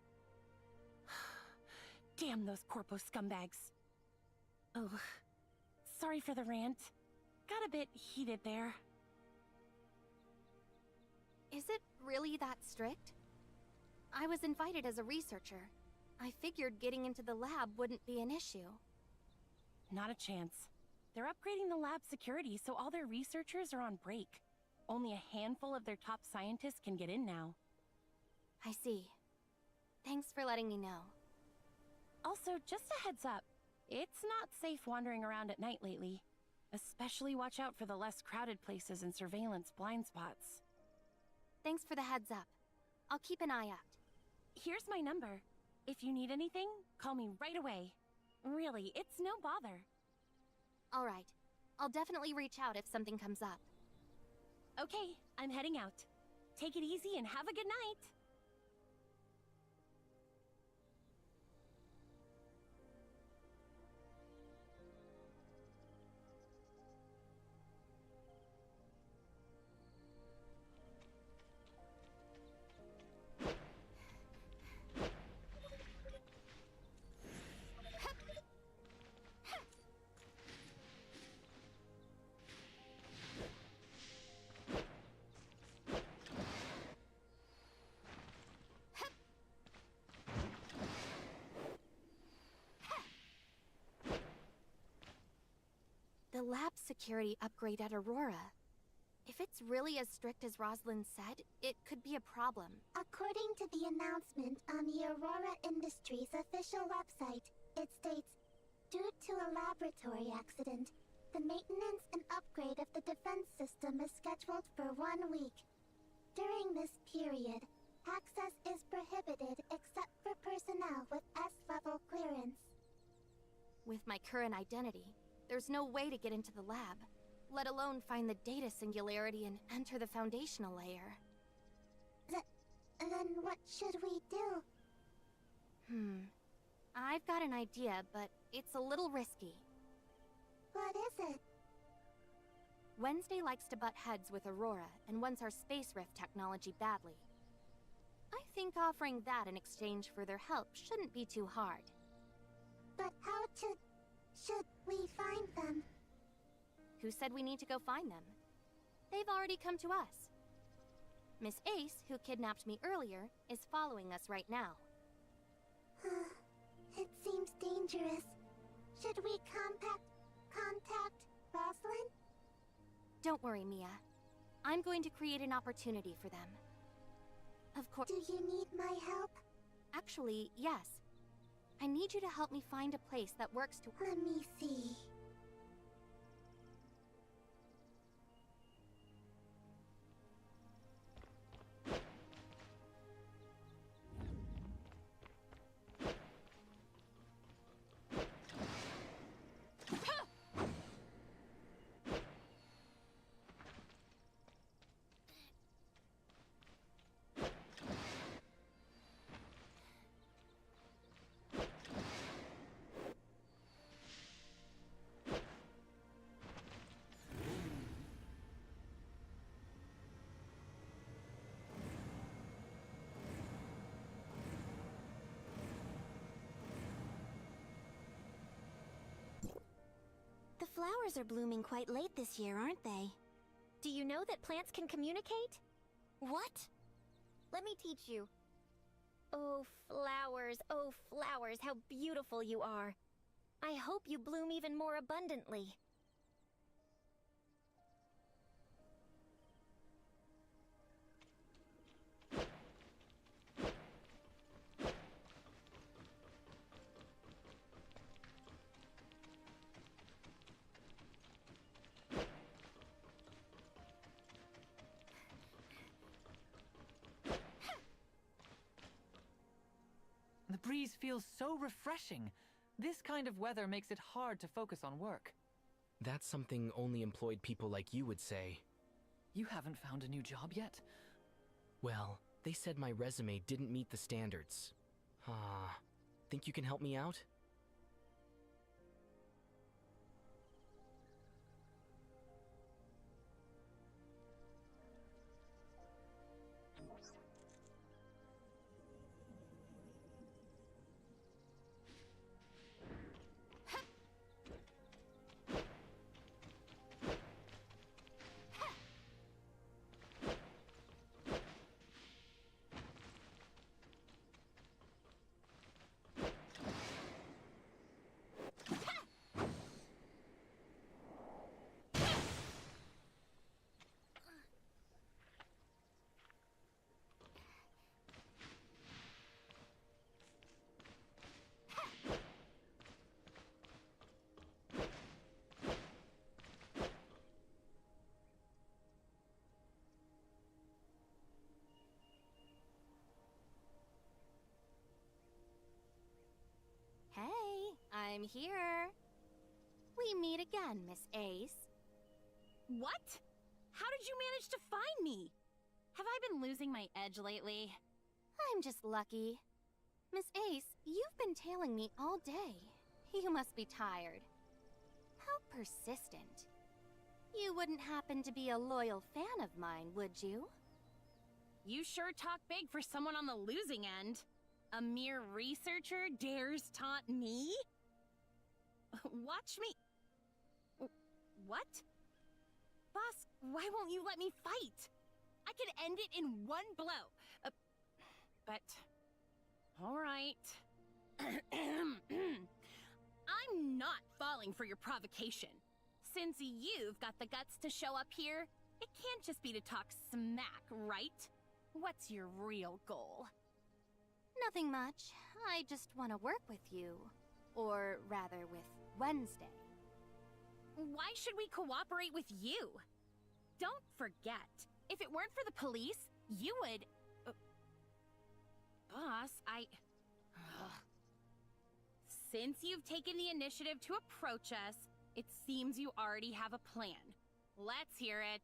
Damn those corpo scumbags. Oh, sorry for the rant. Got a bit heated there. Is it really that strict? I was invited as a researcher. I figured getting into the lab wouldn't be an issue. Not a chance. They're upgrading the lab security so all their researchers are on break. Only a handful of their top scientists can get in now. I see. Thanks for letting me know. Also, just a heads up. It's not safe wandering around at night lately. Especially watch out for the less crowded places and surveillance blind spots. Thanks for the heads up. I'll keep an eye out. Here's my number. If you need anything, call me right away. Really, it's no bother. All right. I'll definitely reach out if something comes up. Okay, I'm heading out. Take it easy and have a good night. The lab security upgrade at Aurora. If it's really as strict as Rosalind said, it could be a problem. According to the announcement on the Aurora Industries official website, it states, due to a laboratory accident, the maintenance and upgrade of the defense system is scheduled for 1 week. During this period, access is prohibited except for personnel with S-level clearance. With my current identity, there's no way to get into the lab, let alone find the data singularity and enter the foundational layer. Then what should we do? I've got an idea, but it's a little risky. What is it? Wednesday likes to butt heads with Aurora and wants our space rift technology badly. I think offering that in exchange for their help shouldn't be too hard. But should we find them? Who said we need to go find them? They've already come to us. Miss Ace, who kidnapped me earlier, is following us right now. It seems dangerous. Should we contact Rosalind? Don't worry, Mia. I'm going to create an opportunity for them. Of course. Do you need my help? Actually, yes. I need you to help me find a place that works to— Let me see. The flowers are blooming quite late this year, aren't they? Do you know that plants can communicate? What? Let me teach you. Oh, flowers, how beautiful you are. I hope you bloom even more abundantly. The breeze feels so refreshing. This kind of weather makes it hard to focus on work. That's something only employed people like you would say. You haven't found a new job yet? Well, they said my resume didn't meet the standards. Think you can help me out? I'm here. We meet again, Miss Ace. What? How did you manage to find me? Have I been losing my edge lately? I'm just lucky. Miss Ace, you've been tailing me all day. You must be tired. How persistent. You wouldn't happen to be a loyal fan of mine, would you? You sure talk big for someone on the losing end. A mere researcher dares taunt me? Watch me... What? Boss, why won't you let me fight? I could end it in one blow. But... Alright. I'm not falling for your provocation. Since you've got the guts to show up here, it can't just be to talk smack, right? What's your real goal? Nothing much. I just want to work with you. Or rather, with Wednesday. Why should we cooperate with you? Don't forget, if it weren't for the police, you would... Boss, Since you've taken the initiative to approach us, it seems you already have a plan. Let's hear it.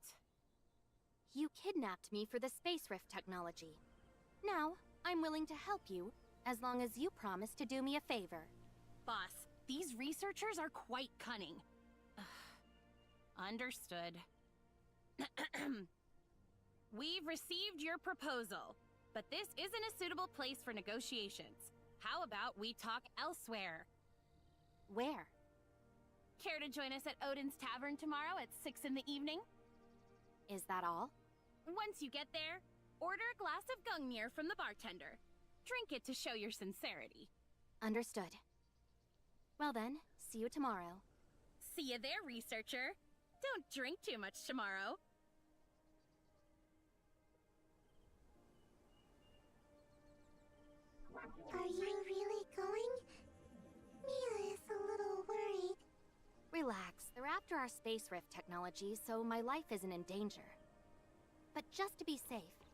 You kidnapped me for the space rift technology. Now, I'm willing to help you, as long as you promise to do me a favor. Boss, these researchers are quite cunning. Understood. We've received your proposal, but this isn't a suitable place for negotiations. How about we talk elsewhere? Where? Care to join us at Odin's Tavern tomorrow at 6 in the evening? Is that all? Once you get there, order a glass of Gungmir from the bartender. Drink it to show your sincerity. Understood. Well then, see you tomorrow. See you there, researcher. Don't drink too much tomorrow. Are you really going? Mia is a little worried. Relax, they're after our space rift technology, so my life isn't in danger. But just to be safe,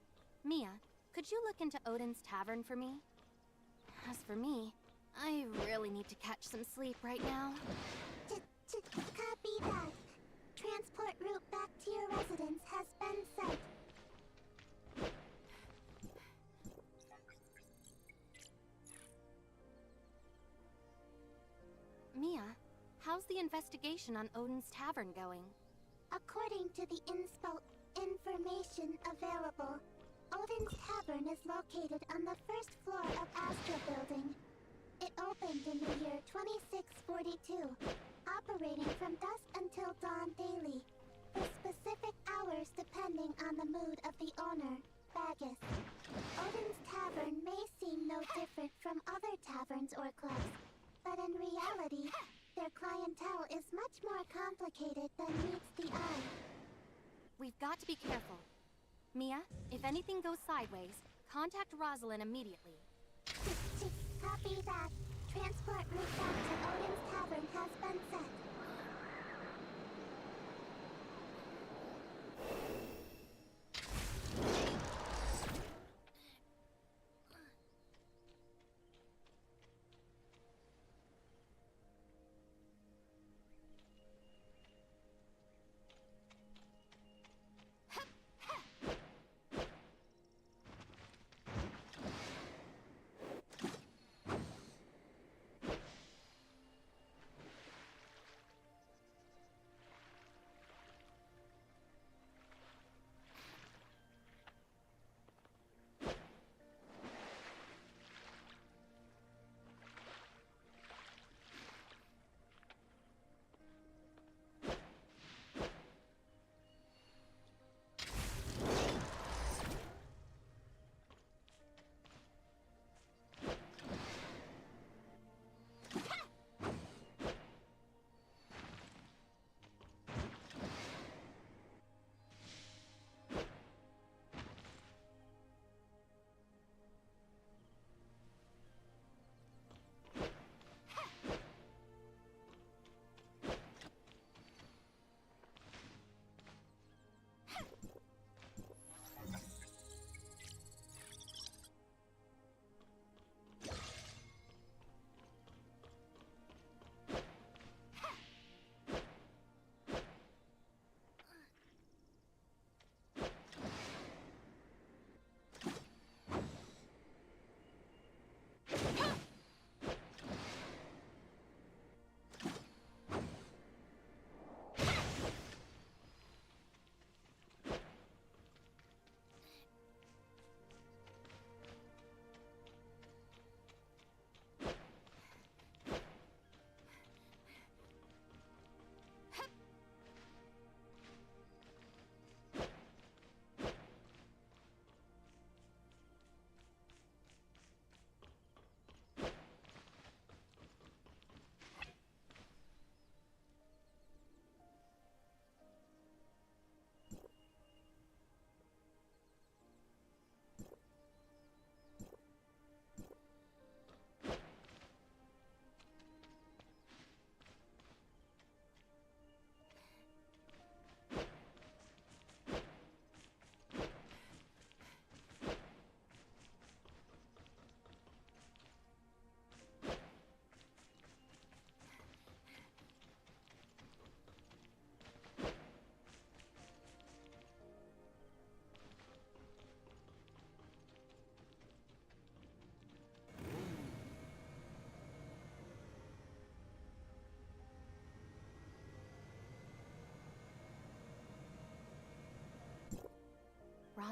Mia, could you look into Odin's Tavern for me? As for me, I really need to catch some sleep right now. Copy that. Transport route back to your residence has been set. Mia, how's the investigation on Odin's Tavern going? According to the information available, Odin's Tavern is located on the first floor of Astra Building. It opened in the year 2642, operating from dusk until dawn daily, for specific hours depending on the mood of the owner, Bagus. Odin's Tavern may seem no different from other taverns or clubs, but in reality, their clientele is much more complicated than meets the eye. We've got to be careful. Mia, if anything goes sideways, contact Rosalind immediately. Copy that. Transport route back to Odin's Tavern has been set.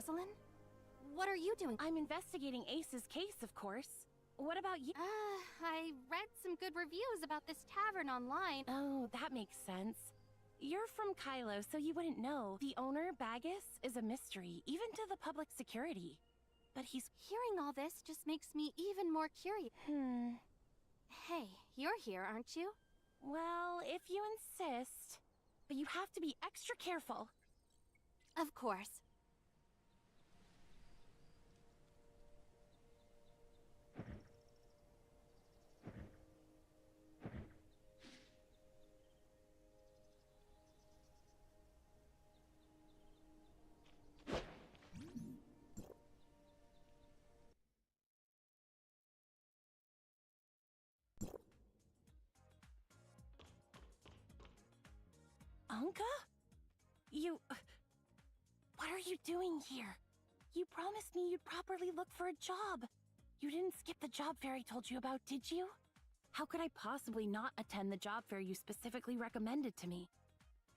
Rosalind? What are you doing? I'm investigating Ace's case, of course. What about you? I read some good reviews about this tavern online. Oh, that makes sense. You're from Kylo, so you wouldn't know. The owner, Bagus, is a mystery, even to the public security. But he's... Hearing all this just makes me even more curious. Hey, you're here, aren't you? Well, if you insist. But you have to be extra careful. Of course. Anka? You... What are you doing here? You promised me you'd properly look for a job. You didn't skip the job fair I told you about, did you? How could I possibly not attend the job fair you specifically recommended to me?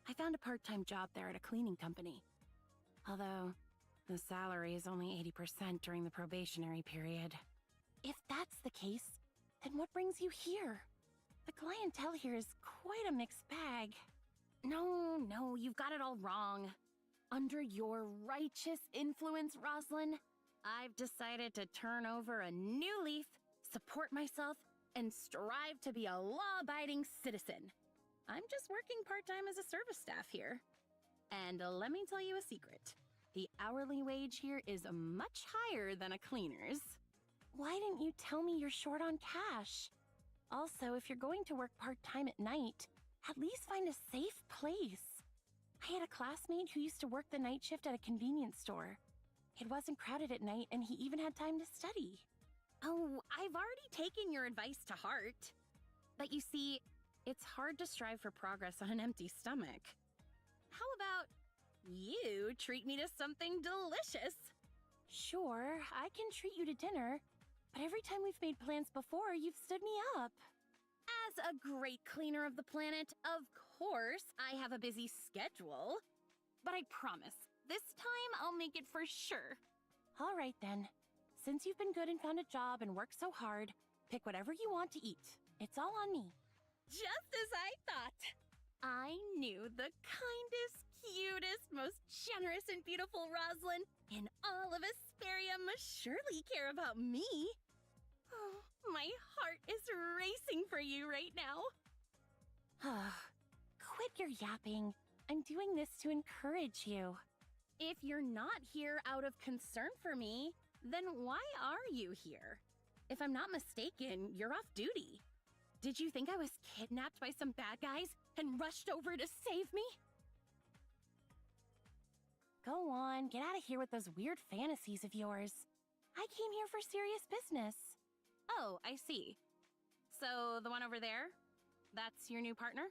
I found a part-time job there at a cleaning company. Although, the salary is only 80% during the probationary period. If that's the case, then what brings you here? The clientele here is quite a mixed bag. No, you've got it all wrong. Under your righteous influence, Rosalind, I've decided to turn over a new leaf, support myself, and strive to be a law-abiding citizen. I'm just working part-time as a service staff here. And let me tell you a secret. The hourly wage here is much higher than a cleaner's. Why didn't you tell me you're short on cash? Also, if you're going to work part-time at night, at least find a safe place. I had a classmate who used to work the night shift at a convenience store. It wasn't crowded at night, and he even had time to study. Oh, I've already taken your advice to heart. But you see, it's hard to strive for progress on an empty stomach. How about you treat me to something delicious? Sure, I can treat you to dinner, but every time we've made plans before, you've stood me up. As a great cleaner of the planet, of course, I have a busy schedule. But I promise, this time I'll make it for sure. All right then. Since you've been good and found a job and worked so hard, pick whatever you want to eat. It's all on me. Just as I thought. I knew the kindest, cutest, most generous and beautiful Rosalind in all of Asperia must surely care about me. Oh, my heart is racing for you right now. Quit your yapping. I'm doing this to encourage you. If you're not here out of concern for me, then why are you here? If I'm not mistaken, you're off duty. Did you think I was kidnapped by some bad guys and rushed over to save me? Go on, get out of here with those weird fantasies of yours. I came here for serious business. Oh, I see. So, the one over there? That's your new partner?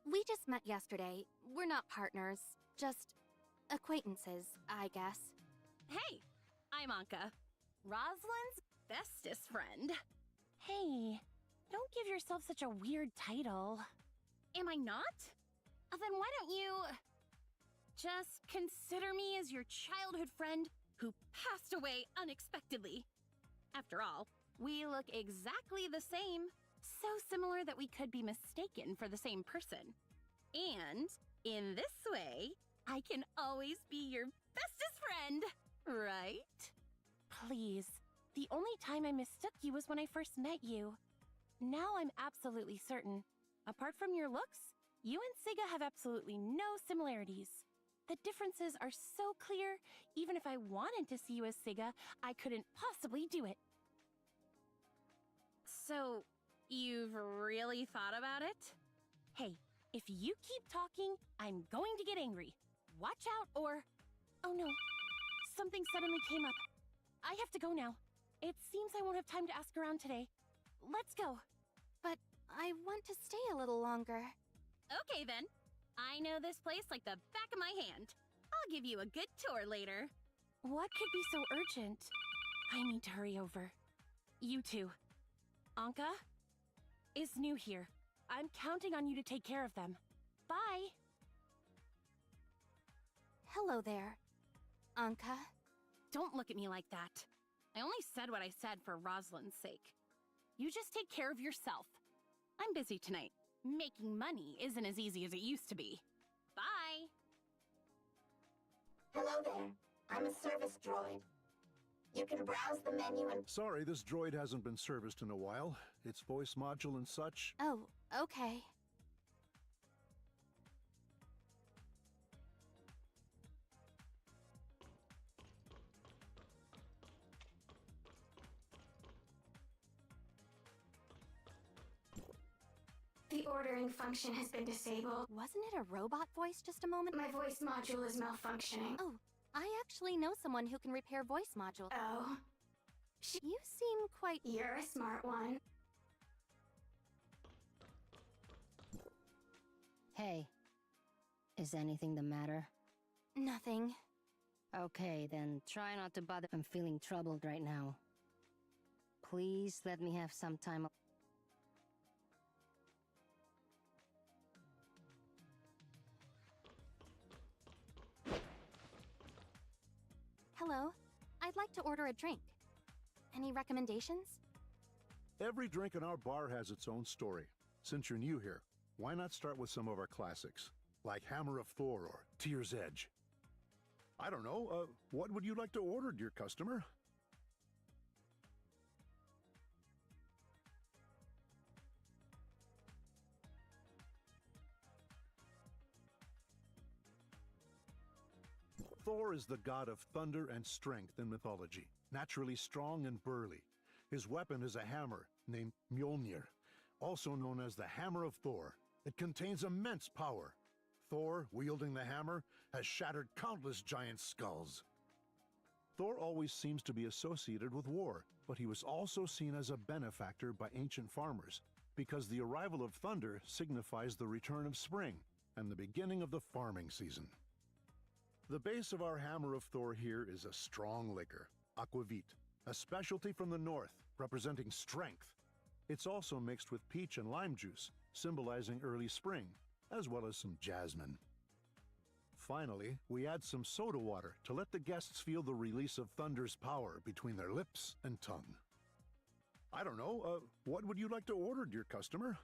We just met yesterday. We're not partners, just acquaintances, I guess. Hey, I'm Anka, Rosalind's bestest friend. Hey, don't give yourself such a weird title. Am I not? Then why don't you just consider me as your childhood friend who passed away unexpectedly? After all, we look exactly the same, so similar that we could be mistaken for the same person. And in this way, I can always be your bestest friend, right? Please, the only time I mistook you was when I first met you. Now I'm absolutely certain. Apart from your looks, you and Siga have absolutely no similarities. The differences are so clear, even if I wanted to see you as Siga, I couldn't possibly do it. So, you've really thought about it? Hey, if you keep talking, I'm going to get angry. Watch out or... Oh no, something suddenly came up. I have to go now. It seems I won't have time to ask around today. Let's go. But I want to stay a little longer. Okay then. I know this place like the back of my hand. I'll give you a good tour later. What could be so urgent? I need to hurry over. You too. Anka is new here. I'm counting on you to take care of them. Bye. Hello there, Anka. Don't look at me like that. I only said what I said for Rosalind's sake. You just take care of yourself. I'm busy tonight. Making money isn't as easy as it used to be. Bye! Hello there. I'm a service droid. You can browse the menu and... Sorry, this droid hasn't been serviced in a while. Its voice module and such. Oh, okay. The ordering function has been disabled. Wasn't it a robot voice just a moment? My voice module is malfunctioning. Oh, I actually know someone who can repair voice modules. Oh. You seem quite... You're a smart one. Hey. Is anything the matter? Nothing. Okay, then try not to bother. I'm feeling troubled right now. Please let me have some time. Hello. I'd like to order a drink. Any recommendations? Every drink in our bar has its own story. Since you're new here, why not start with some of our classics, like Hammer of Thor or Tear's Edge? I don't know, what would you like to order, dear customer? Thor is the god of thunder and strength in mythology, naturally strong and burly. His weapon is a hammer named Mjolnir, also known as the Hammer of Thor. It contains immense power. Thor, wielding the hammer, has shattered countless giant skulls. Thor always seems to be associated with war, but he was also seen as a benefactor by ancient farmers, because the arrival of thunder signifies the return of spring and the beginning of the farming season. The base of our Hammer of Thor here is a strong liquor, aquavit, a specialty from the north, representing strength. It's also mixed with peach and lime juice, symbolizing early spring, as well as some jasmine. Finally, we add some soda water to let the guests feel the release of thunder's power between their lips and tongue. I don't know, what would you like to order, dear customer?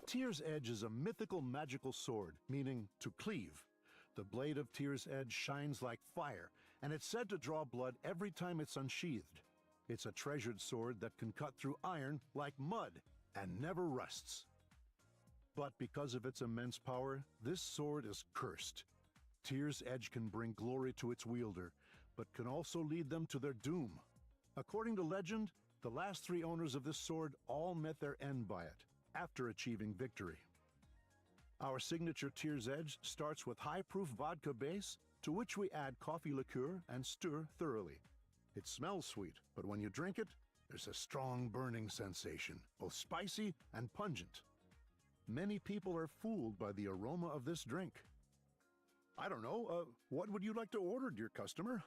Tear's Edge is a mythical magical sword, meaning to cleave. The blade of Tear's Edge shines like fire, and it's said to draw blood every time it's unsheathed. It's a treasured sword that can cut through iron like mud and never rusts. But because of its immense power, this sword is cursed. Tear's Edge can bring glory to its wielder, but can also lead them to their doom. According to legend, the last 3 owners of this sword all met their end by it, after achieving victory. Our signature Tear's Edge starts with high-proof vodka base, to which we add coffee liqueur and stir thoroughly. It smells sweet, but when you drink it, there's a strong burning sensation, both spicy and pungent. Many people are fooled by the aroma of this drink. I don't know, what would you like to order, dear customer?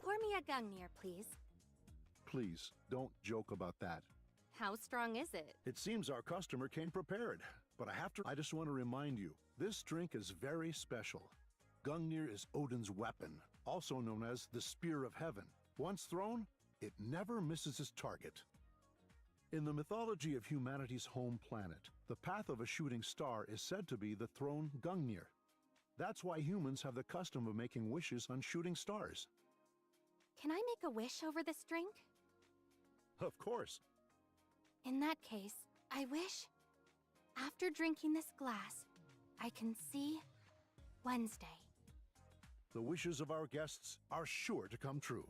Pour me a Gungnir, please. Please, don't joke about that. How strong is it? It seems our customer came prepared, but I just want to remind you, this drink is very special. Gungnir is Odin's weapon, also known as the Spear of Heaven. Once thrown, it never misses its target. In the mythology of humanity's home planet, the path of a shooting star is said to be the throne Gungnir. That's why humans have the custom of making wishes on shooting stars. Can I make a wish over this drink? Of course. In that case, I wish, after drinking this glass, I can see Wednesday. The wishes of our guests are sure to come true.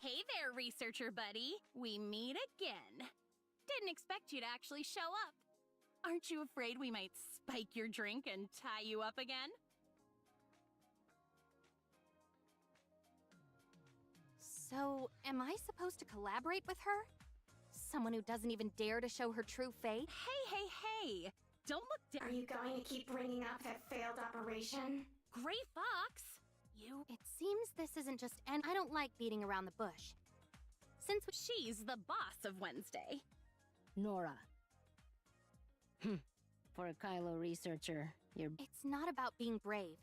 Hey there, researcher buddy. We meet again. Didn't expect you to actually show up. Aren't you afraid we might spike your drink and tie you up again? So, am I supposed to collaborate with her? Someone who doesn't even dare to show her true face? Hey! Don't look down. Are you going to keep bringing up that failed operation? Gray Fox! You. It seems this isn't just and I don't like beating around the bush. Since she's the boss of Wednesday. Nora. For a Kylo researcher, you're... It's not about being brave.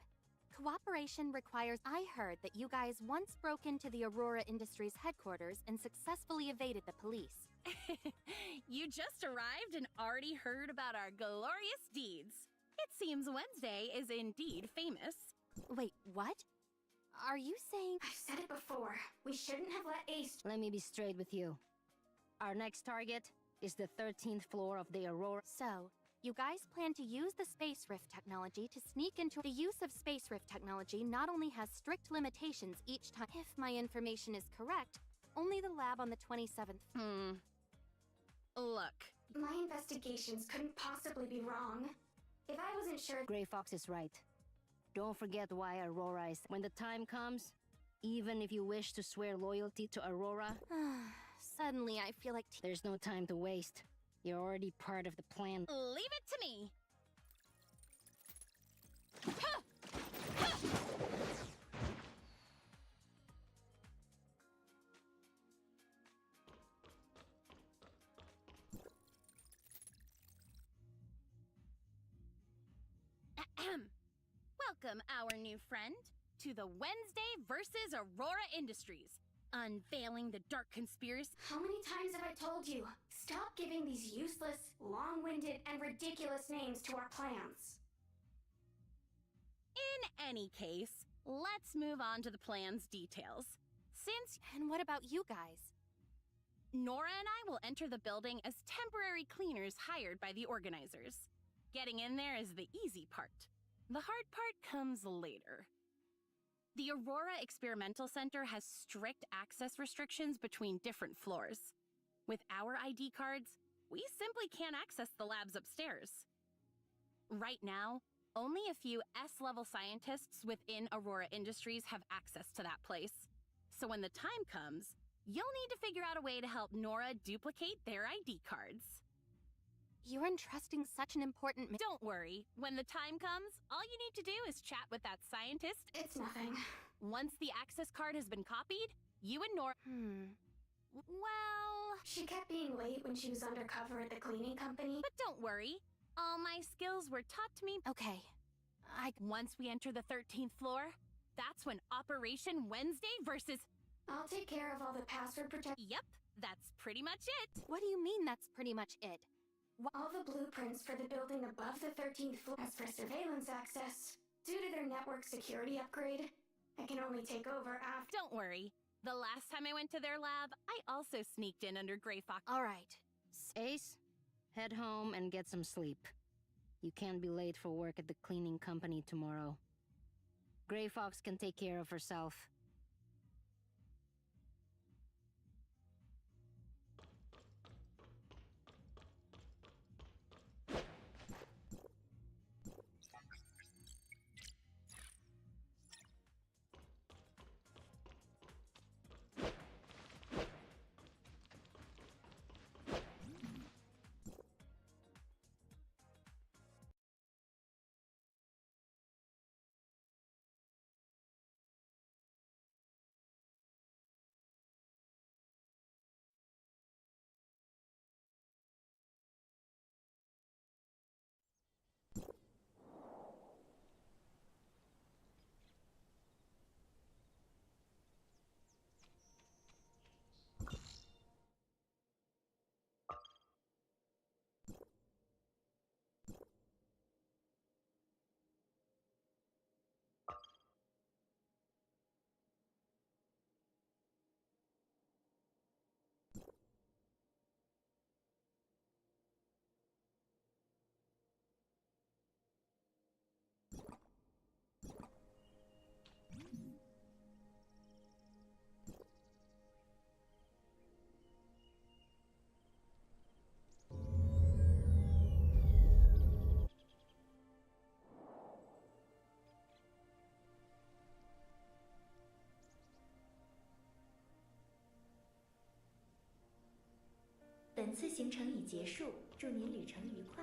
Cooperation requires... I heard that you guys once broke into the Aurora Industries headquarters and successfully evaded the police. You just arrived and already heard about our glorious deeds. It seems Wednesday is indeed famous. Wait, what? Are you saying... I've said it before. We shouldn't have let Ace... Let me be straight with you. Our next target is the 13th floor of the Aurora... So, you guys plan to use the space rift technology to sneak into... The use of space rift technology not only has strict limitations each time... If my information is correct, only the lab on the 27th... Look. My investigations couldn't possibly be wrong. If I wasn't sure... Gray Fox is right. Don't forget why Aurora is... When the time comes, even if you wish to swear loyalty to Aurora... Suddenly, I feel like... There's no time to waste. You're already part of the plan. Leave it to me! Welcome, our new friend, to the Wednesday versus Aurora Industries. Unveiling the dark conspiracy. How many times have I told you? Stop giving these useless, long-winded, and ridiculous names to our plans. In any case, let's move on to the plan's details. And what about you guys? Nora and I will enter the building as temporary cleaners hired by the organizers. Getting in there is the easy part. The hard part comes later. The Aurora Experimental Center has strict access restrictions between different floors. With our ID cards, we simply can't access the labs upstairs. Right now, only a few S-level scientists within Aurora Industries have access to that place. So when the time comes, you'll need to figure out a way to help Nora duplicate their ID cards. You're entrusting such an important... Don't worry. When the time comes, all you need to do is chat with that scientist. It's nothing. Once the access card has been copied, you and Nora... Well... She kept being late when she was undercover at the cleaning company. But don't worry. All my skills were taught to me... Okay. Once we enter the 13th floor, that's when Operation Wednesday versus... I'll take care of all the password protection. Yep, that's pretty much it. What do you mean that's pretty much it? All the blueprints for the building above the 13th floor. As for surveillance access, due to their network security upgrade, I can only take over after... Don't worry. The last time I went to their lab, I also sneaked in under Gray Fox. All right. Ace, head home and get some sleep. You can't be late for work at the cleaning company tomorrow. Gray Fox can take care of herself. 本次行程已结束，祝您旅程愉快。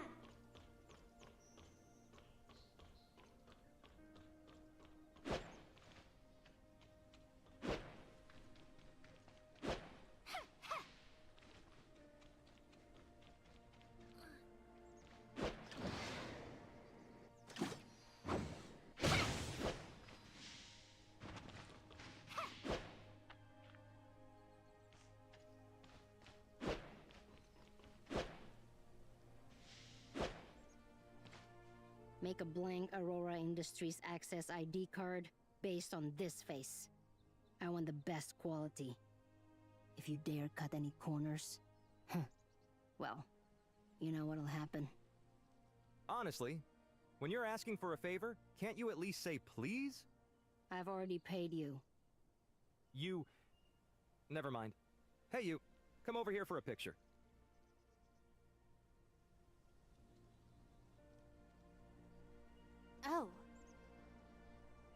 Make a blank Aurora Industries Access ID card based on this face. I want the best quality. If you dare cut any corners, well, you know what'll happen. Honestly, when you're asking for a favor, can't you at least say please? I've already paid you. You... Never mind. Hey, you. Come over here for a picture. Oh.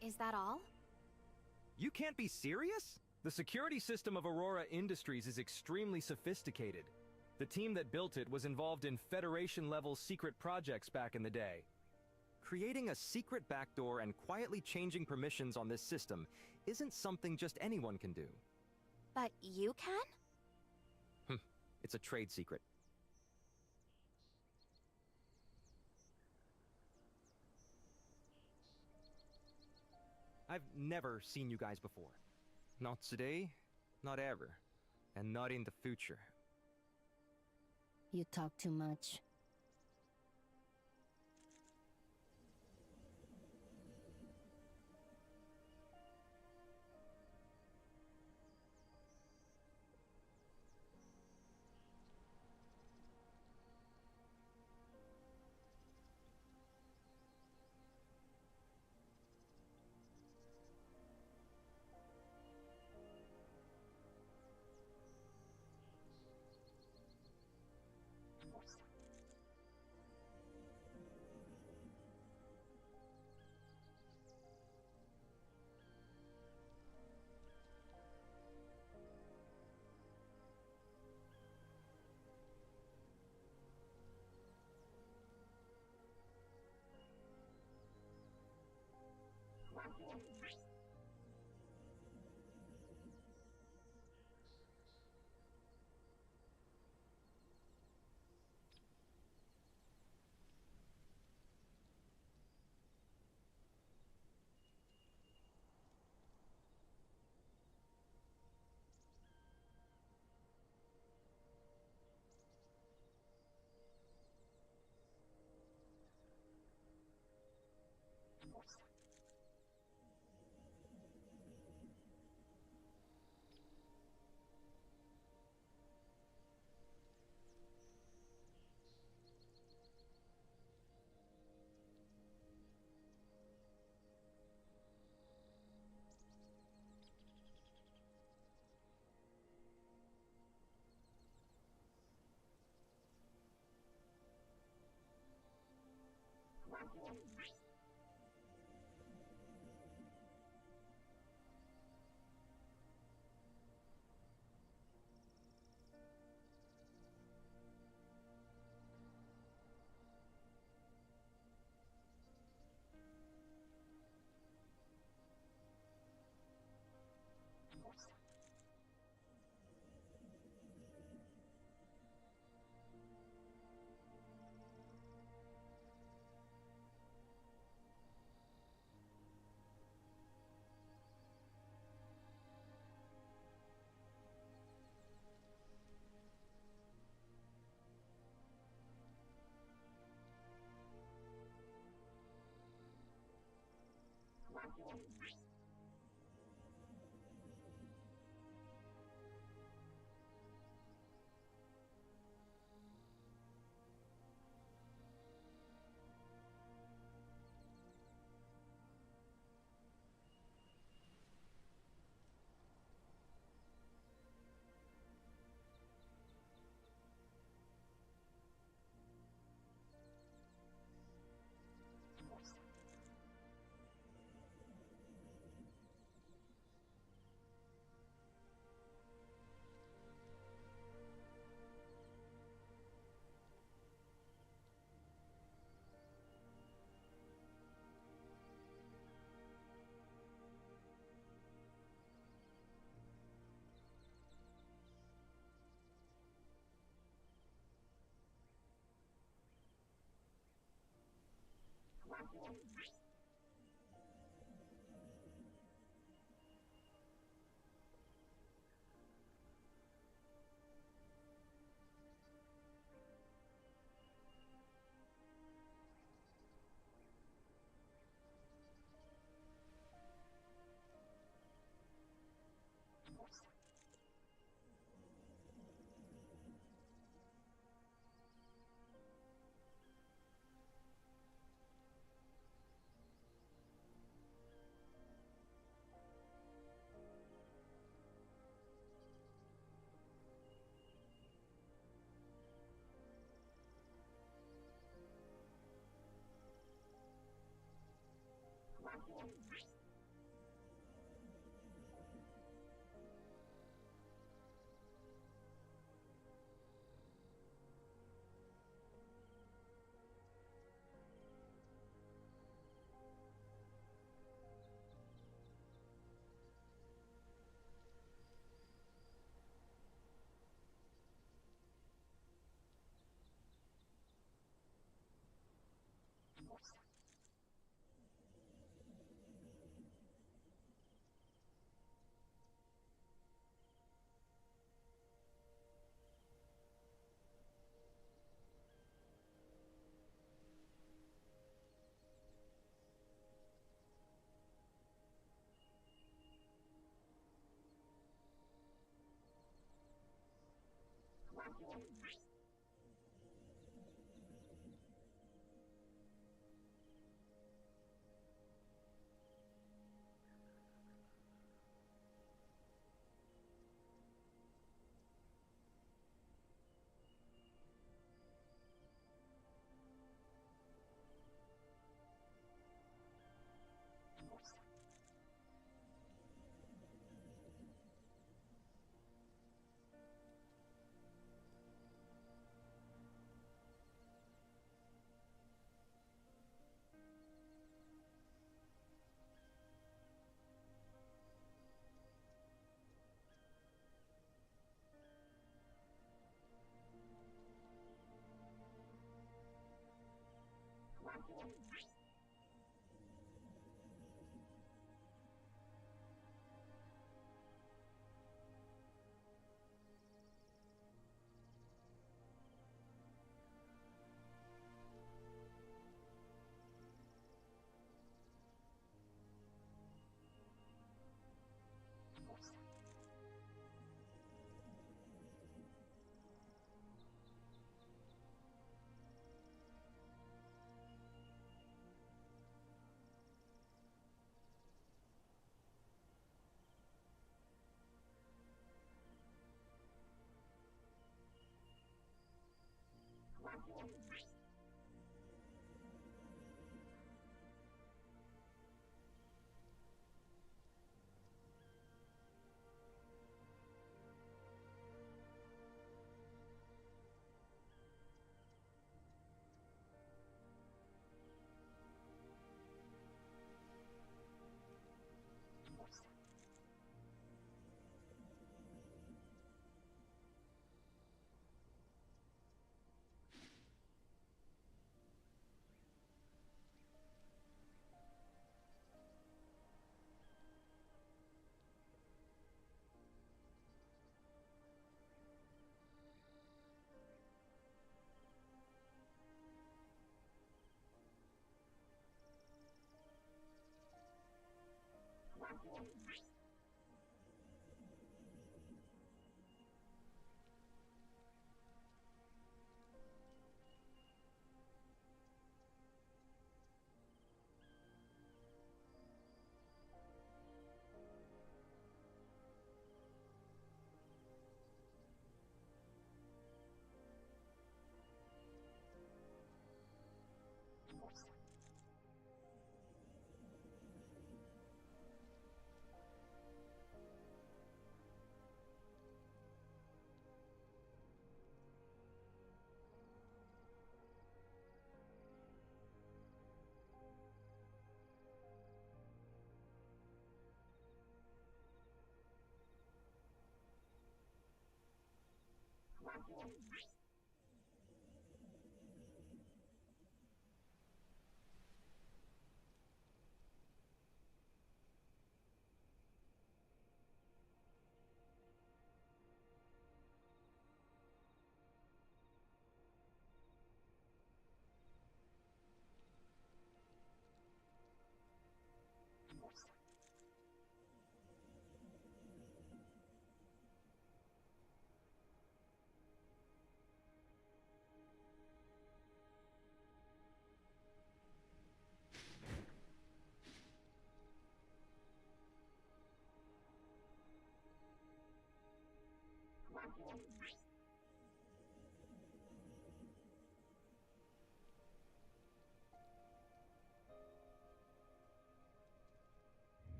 Is that all? You can't be serious? The security system of Aurora Industries is extremely sophisticated. The team that built it was involved in Federation-level secret projects back in the day. Creating a secret backdoor and quietly changing permissions on this system isn't something just anyone can do. But you can? It's a trade secret. I've never seen you guys before. Not today, not ever, and not in the future. You talk too much.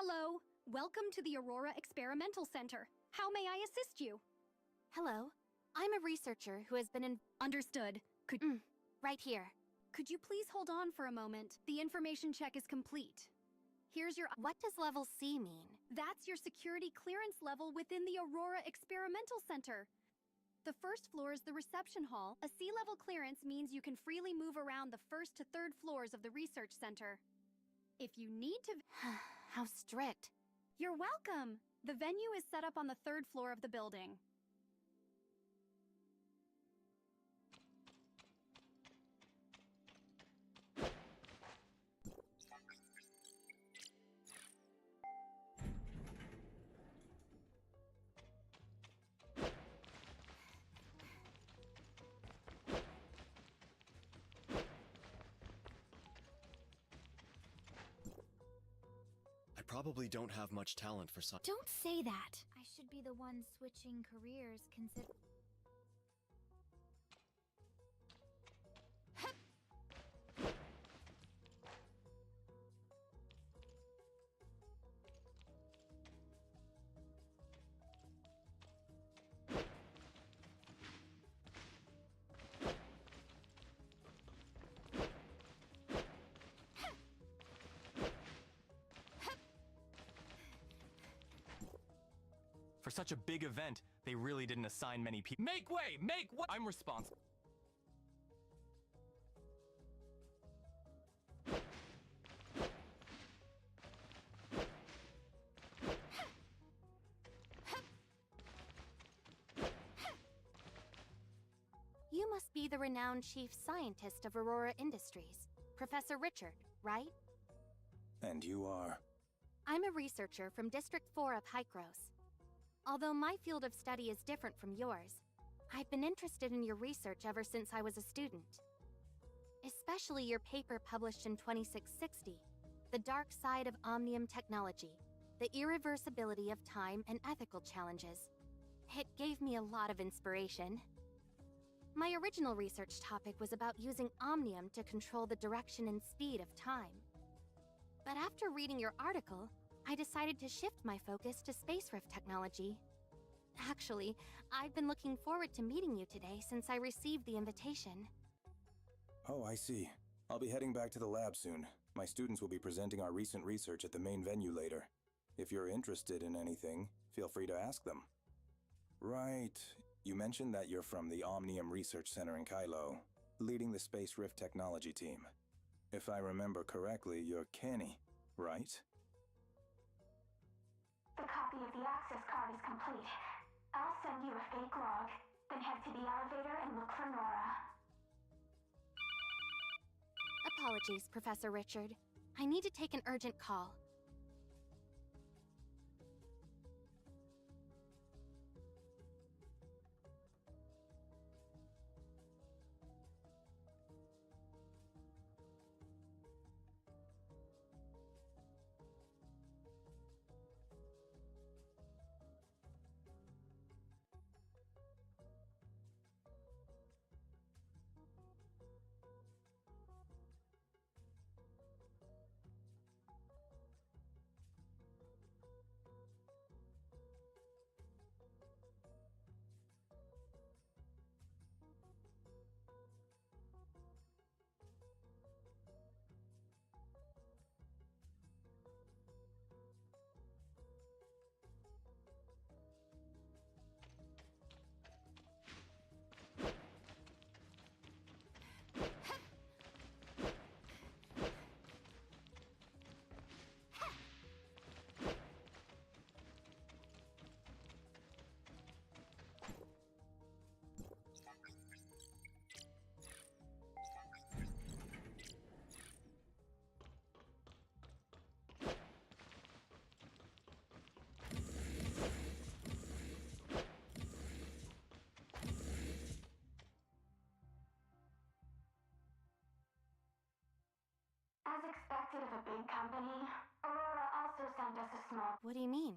Hello. Welcome to the Aurora Experimental Center. How may I assist you? Hello. I'm a researcher who has been in... Understood. Right here. Could you please hold on for a moment? The information check is complete. Here's your... What does level C mean? That's your security clearance level within the Aurora Experimental Center. The first floor is the reception hall. A C-level clearance means you can freely move around the first to third floors of the research center. If you need to... How strict. You're welcome. The venue is set up on the third floor of the building. I probably don't have much talent for some. Don't say that. I should be the one switching careers, consider... For such a big event, they really didn't assign many people. Make way! Make way! I'm responsible. You must be the renowned chief scientist of Aurora Industries, Professor Richard, right? And you are? I'm a researcher from District 4 of Hykros. Although my field of study is different from yours, I've been interested in your research ever since I was a student. Especially your paper published in 2660, The Dark Side of Omnium Technology, The Irreversibility of Time and Ethical Challenges. It gave me a lot of inspiration. My original research topic was about using Omnium to control the direction and speed of time. But after reading your article, I decided to shift my focus to space rift technology. Actually, I've been looking forward to meeting you today since I received the invitation. Oh, I see. I'll be heading back to the lab soon. My students will be presenting our recent research at the main venue later. If you're interested in anything, feel free to ask them. Right. You mentioned that you're from the Omnium Research Center in Kylo, leading the space rift technology team. If I remember correctly, you're Kenny, right? The copy of the access card is complete. I'll send you a fake log, then head to the elevator and look for Nora. Apologies, Professor Richard. I need to take an urgent call. As expected of a big company, Aurora also sent us a small... What do you mean?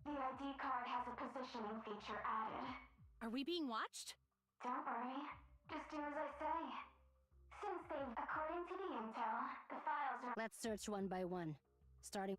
The ID card has a positioning feature added. Are we being watched? Don't worry. Just do as I say. Since they've... According to the intel, the files are... Let's search one by one. Starting...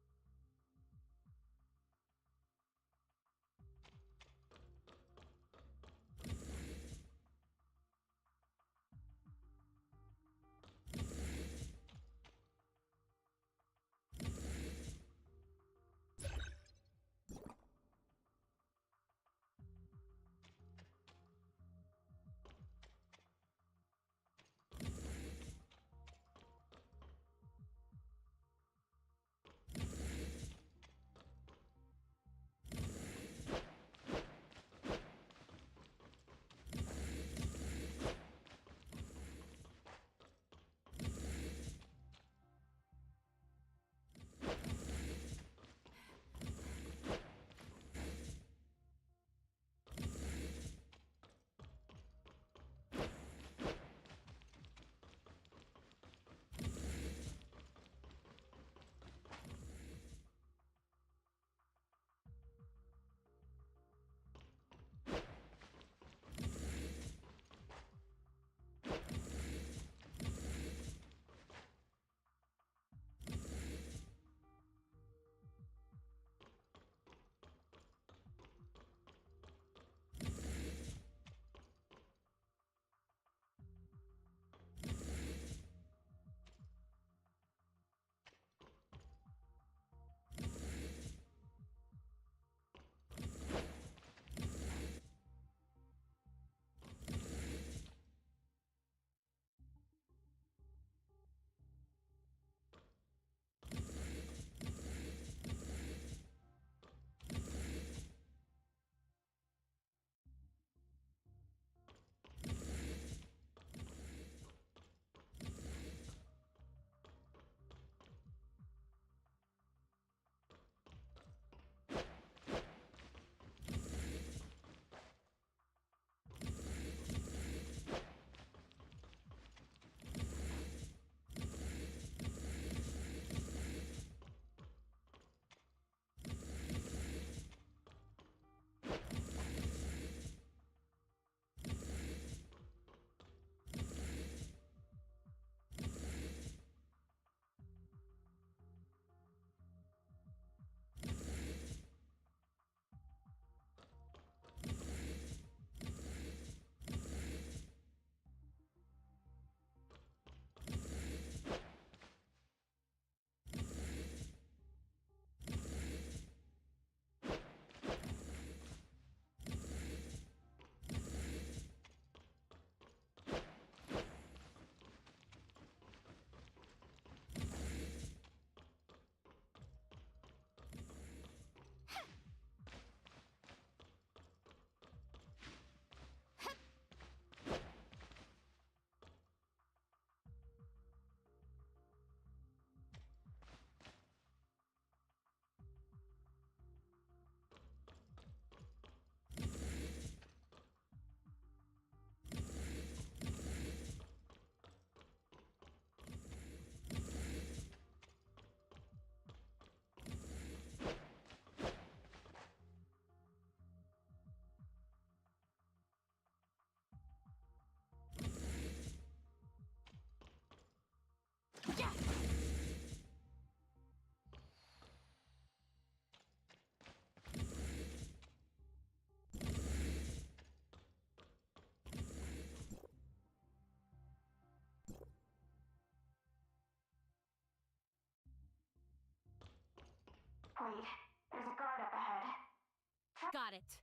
Got it.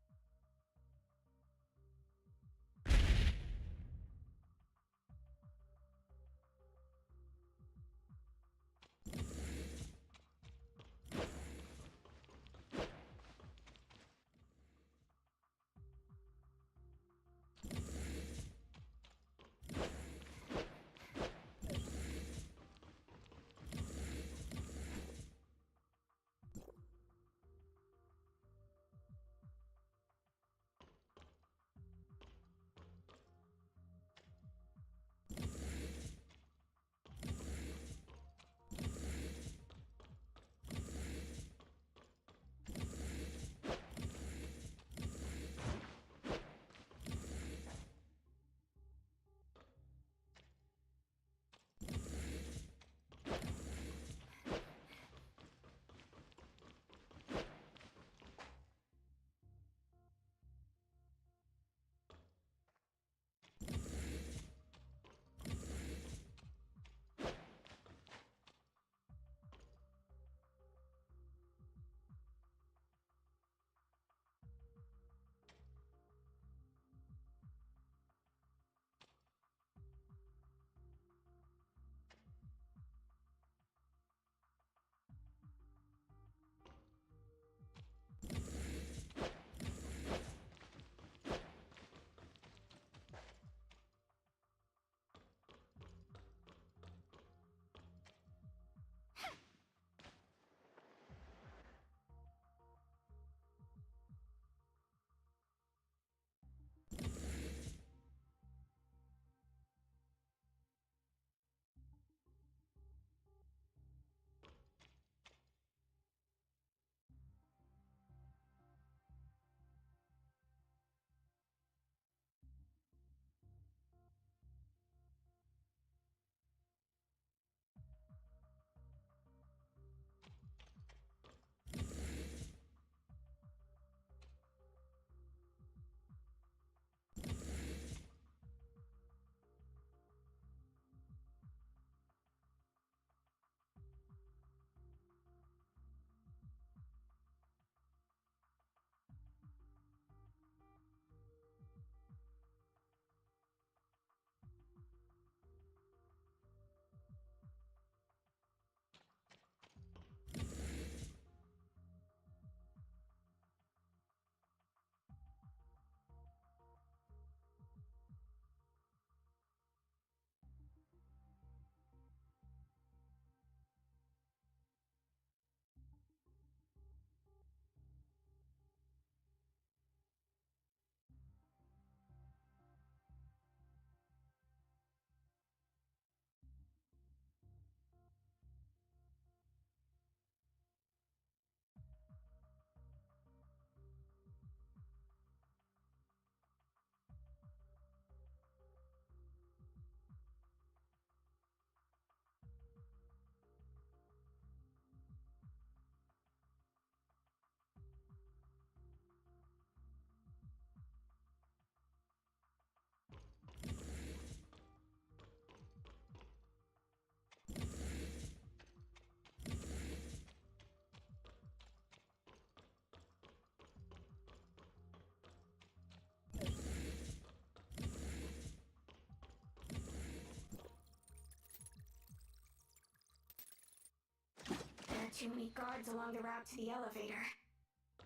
Too many guards along the route to the elevator.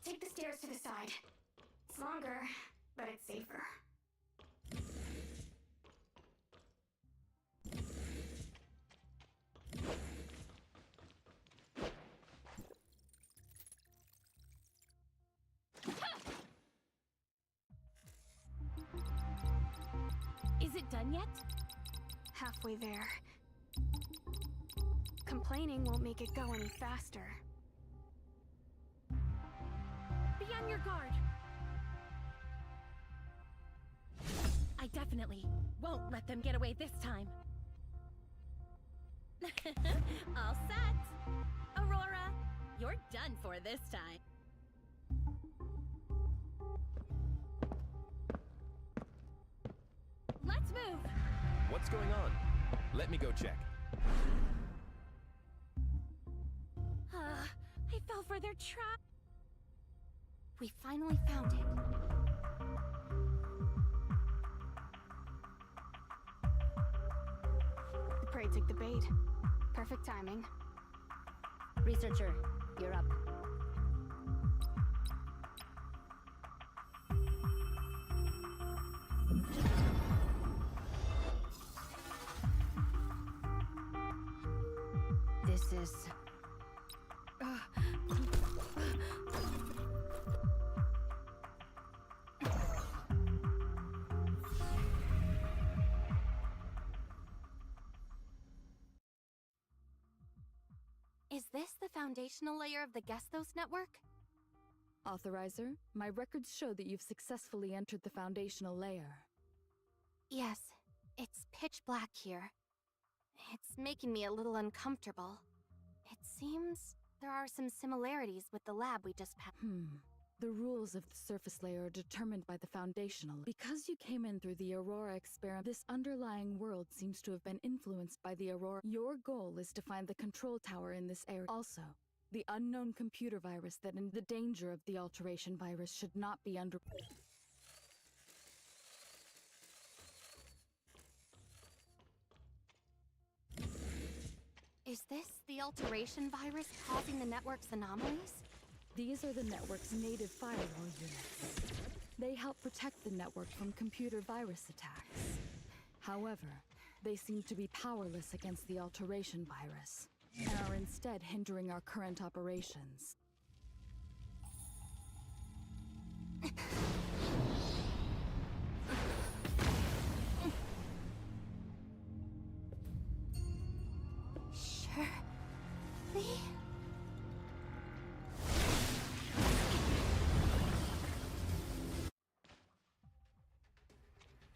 Take the stairs to the side. It's longer, but it's safer. Is it done yet? Halfway there. Complaining won't make it go any faster. Be on your guard. I definitely won't let them get away this time. All set. Aurora, you're done for this time. Let's move. What's going on? Let me go check. I fell for their trap. We finally found it. The prey took the bait. Perfect timing. Researcher, you're up. This is... Is this the foundational layer of the Gestos network? Authorizer, my records show that you've successfully entered the foundational layer. Yes, it's pitch black here. It's making me a little uncomfortable. It seems there are some similarities with the lab we just passed. The rules of the surface layer are determined by the foundational. Because you came in through the Aurora experiment, this underlying world seems to have been influenced by the Aurora. Your goal is to find the control tower in this area. Also, the unknown computer virus that in the danger of the alteration virus should not be under... Is this the alteration virus causing the network's anomalies? These are the network's native firewall units. They help protect the network from computer virus attacks. However, they seem to be powerless against the alteration virus, and are instead hindering our current operations. Shirley?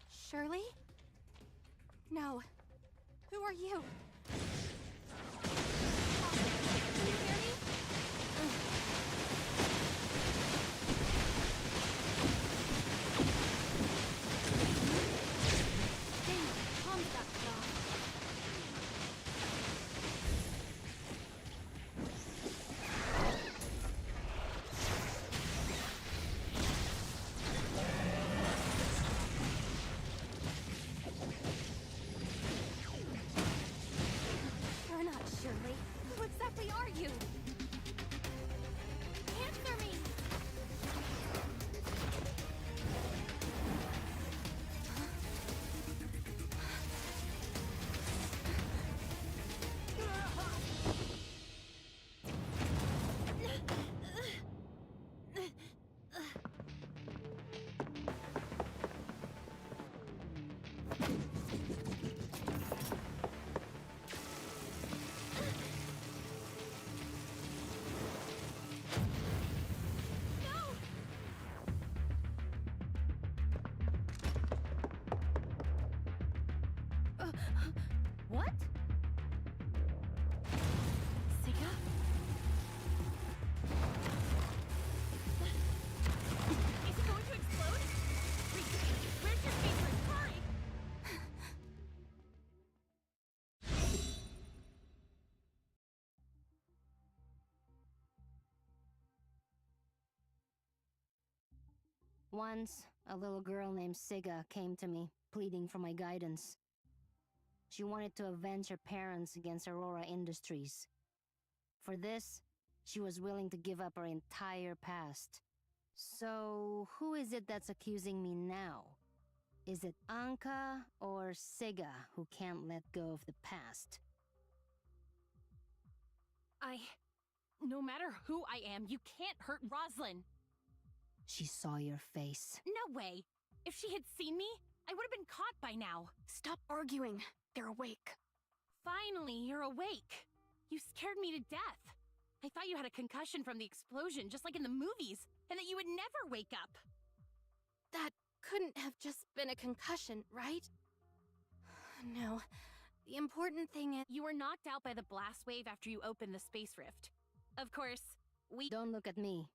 Shirley? No. Who are you? Can you hear me? Dang it, Tom's got cut off. You're not Shirley. Who exactly are you? Answer me! What? Sika? Is it going to explode? Where's your favorite? Hurry! Once, a little girl named Siga came to me, pleading for my guidance. She wanted to avenge her parents against Aurora Industries. For this, she was willing to give up her entire past. So, who is it that's accusing me now? Is it Anka or Siga who can't let go of the past? No matter who I am, you can't hurt Roslyn! She saw your face. No way! If she had seen me, I would have been caught by now. Stop arguing. They're awake. Finally, you're awake. You scared me to death. I thought you had a concussion from the explosion, just like in the movies, and that you would never wake up. That couldn't have just been a concussion, right? No. The important thing is... You were knocked out by the blast wave after you opened the space rift. Of course, we... Don't look at me.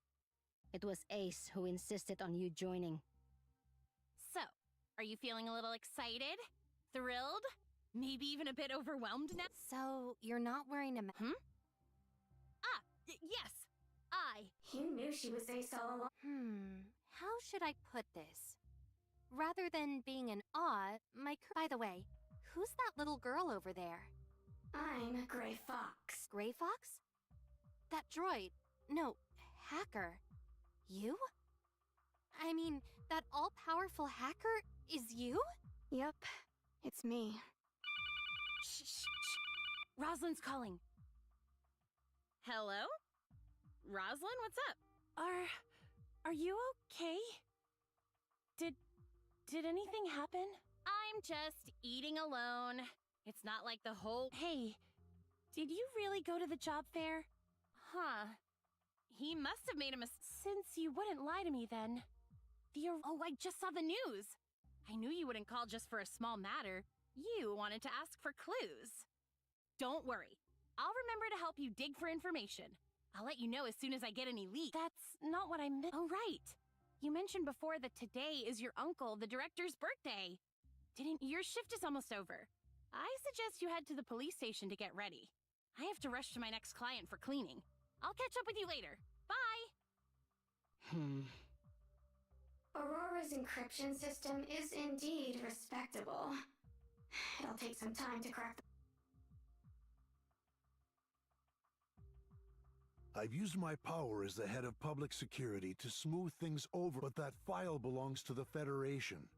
It was Ace who insisted on you joining. So, are you feeling a little excited? Thrilled? Maybe even a bit overwhelmed now? So, you're not wearing a yes! You knew she was Ace all along. How should I put this? Rather than being in awe, By the way, who's that little girl over there? I'm Gray Fox. Gray Fox? That droid. No, hacker. You? I mean, that all-powerful hacker is you? Yep, it's me. Shh, shh, shh. Rosalind's calling. Hello? Rosalind, what's up? Are you okay? Did anything happen? I'm just eating alone. It's not like the whole... Hey, did you really go to the job fair? Huh. He must have made a Since you wouldn't lie to me then. Oh, I just saw the news. I knew you wouldn't call just for a small matter. You wanted to ask for clues. Don't worry. I'll remember to help you dig for information. I'll let you know as soon as I get any leads. That's not what I meant. Oh, right. You mentioned before that today is your uncle, the director's birthday. Your shift is almost over. I suggest you head to the police station to get ready. I have to rush to my next client for cleaning. I'll catch up with you later. Bye! Aurora's encryption system is indeed respectable. It'll take some time to crack the... I've used my power as the head of public security to smooth things over, but that file belongs to the Federation.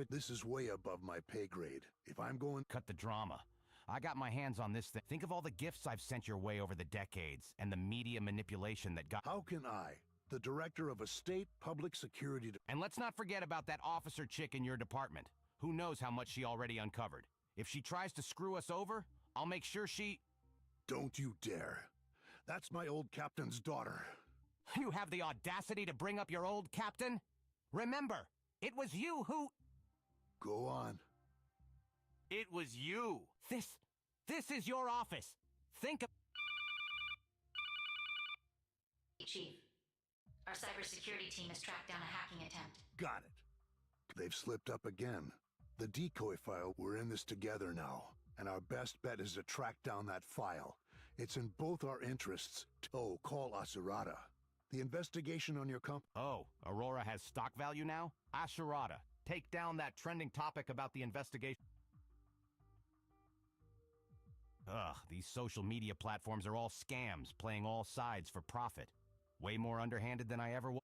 This is way above my pay grade. If I'm going... Cut the drama. I got my hands on this thing. Think of all the gifts I've sent your way over the decades, and the media manipulation that got... How can I, the director of a state public security... And let's not forget about that officer chick in your department. Who knows how much she already uncovered. If she tries to screw us over, I'll make sure she... Don't you dare. That's my old captain's daughter. You have the audacity to bring up your old captain? Remember, it was you who... Go on. It was you. This is your office. Think of... Chief, our cybersecurity team has tracked down a hacking attempt. Got it. They've slipped up again. The decoy file, we're in this together now. And our best bet is to track down that file. It's in both our interests. Oh, call Asarada. The investigation on your Oh, Aurora has stock value now? Asarada, take down that trending topic about the investigation. Ugh, these social media platforms are all scams, playing all sides for profit. Way more underhanded than I ever was.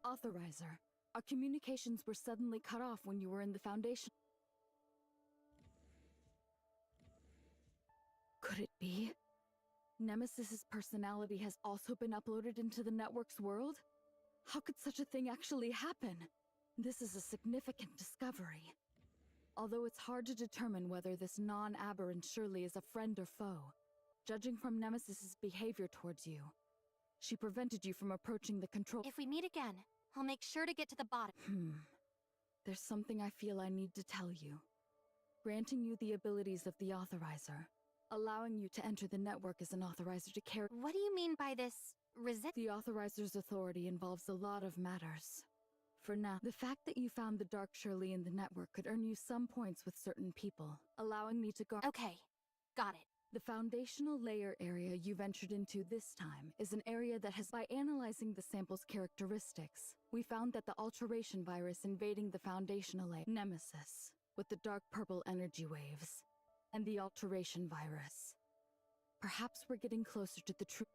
Authorizer, our communications were suddenly cut off when you were in the Foundation. Could it be? Nemesis's personality has also been uploaded into the network's world? How could such a thing actually happen? This is a significant discovery. Although it's hard to determine whether this non-aberrant Shirley is a friend or foe, judging from Nemesis's behavior towards you, she prevented you from approaching the control. If we meet again, I'll make sure to get to the bottom. There's something I feel I need to tell you. Granting you the abilities of the Authorizer, allowing you to enter the network as an Authorizer to carry— What do you mean by this The Authorizer's authority involves a lot of matters. For now, the fact that you found the Dark Shirley in the network could earn you some points with certain people, allowing me to guard— Okay, got it. The foundational layer area you ventured into this time is an area that has— By analyzing the sample's characteristics, we found that the alteration virus invading the foundational layer— Nemesis, with the dark purple energy waves, and the alteration virus. Perhaps we're getting closer to the truth.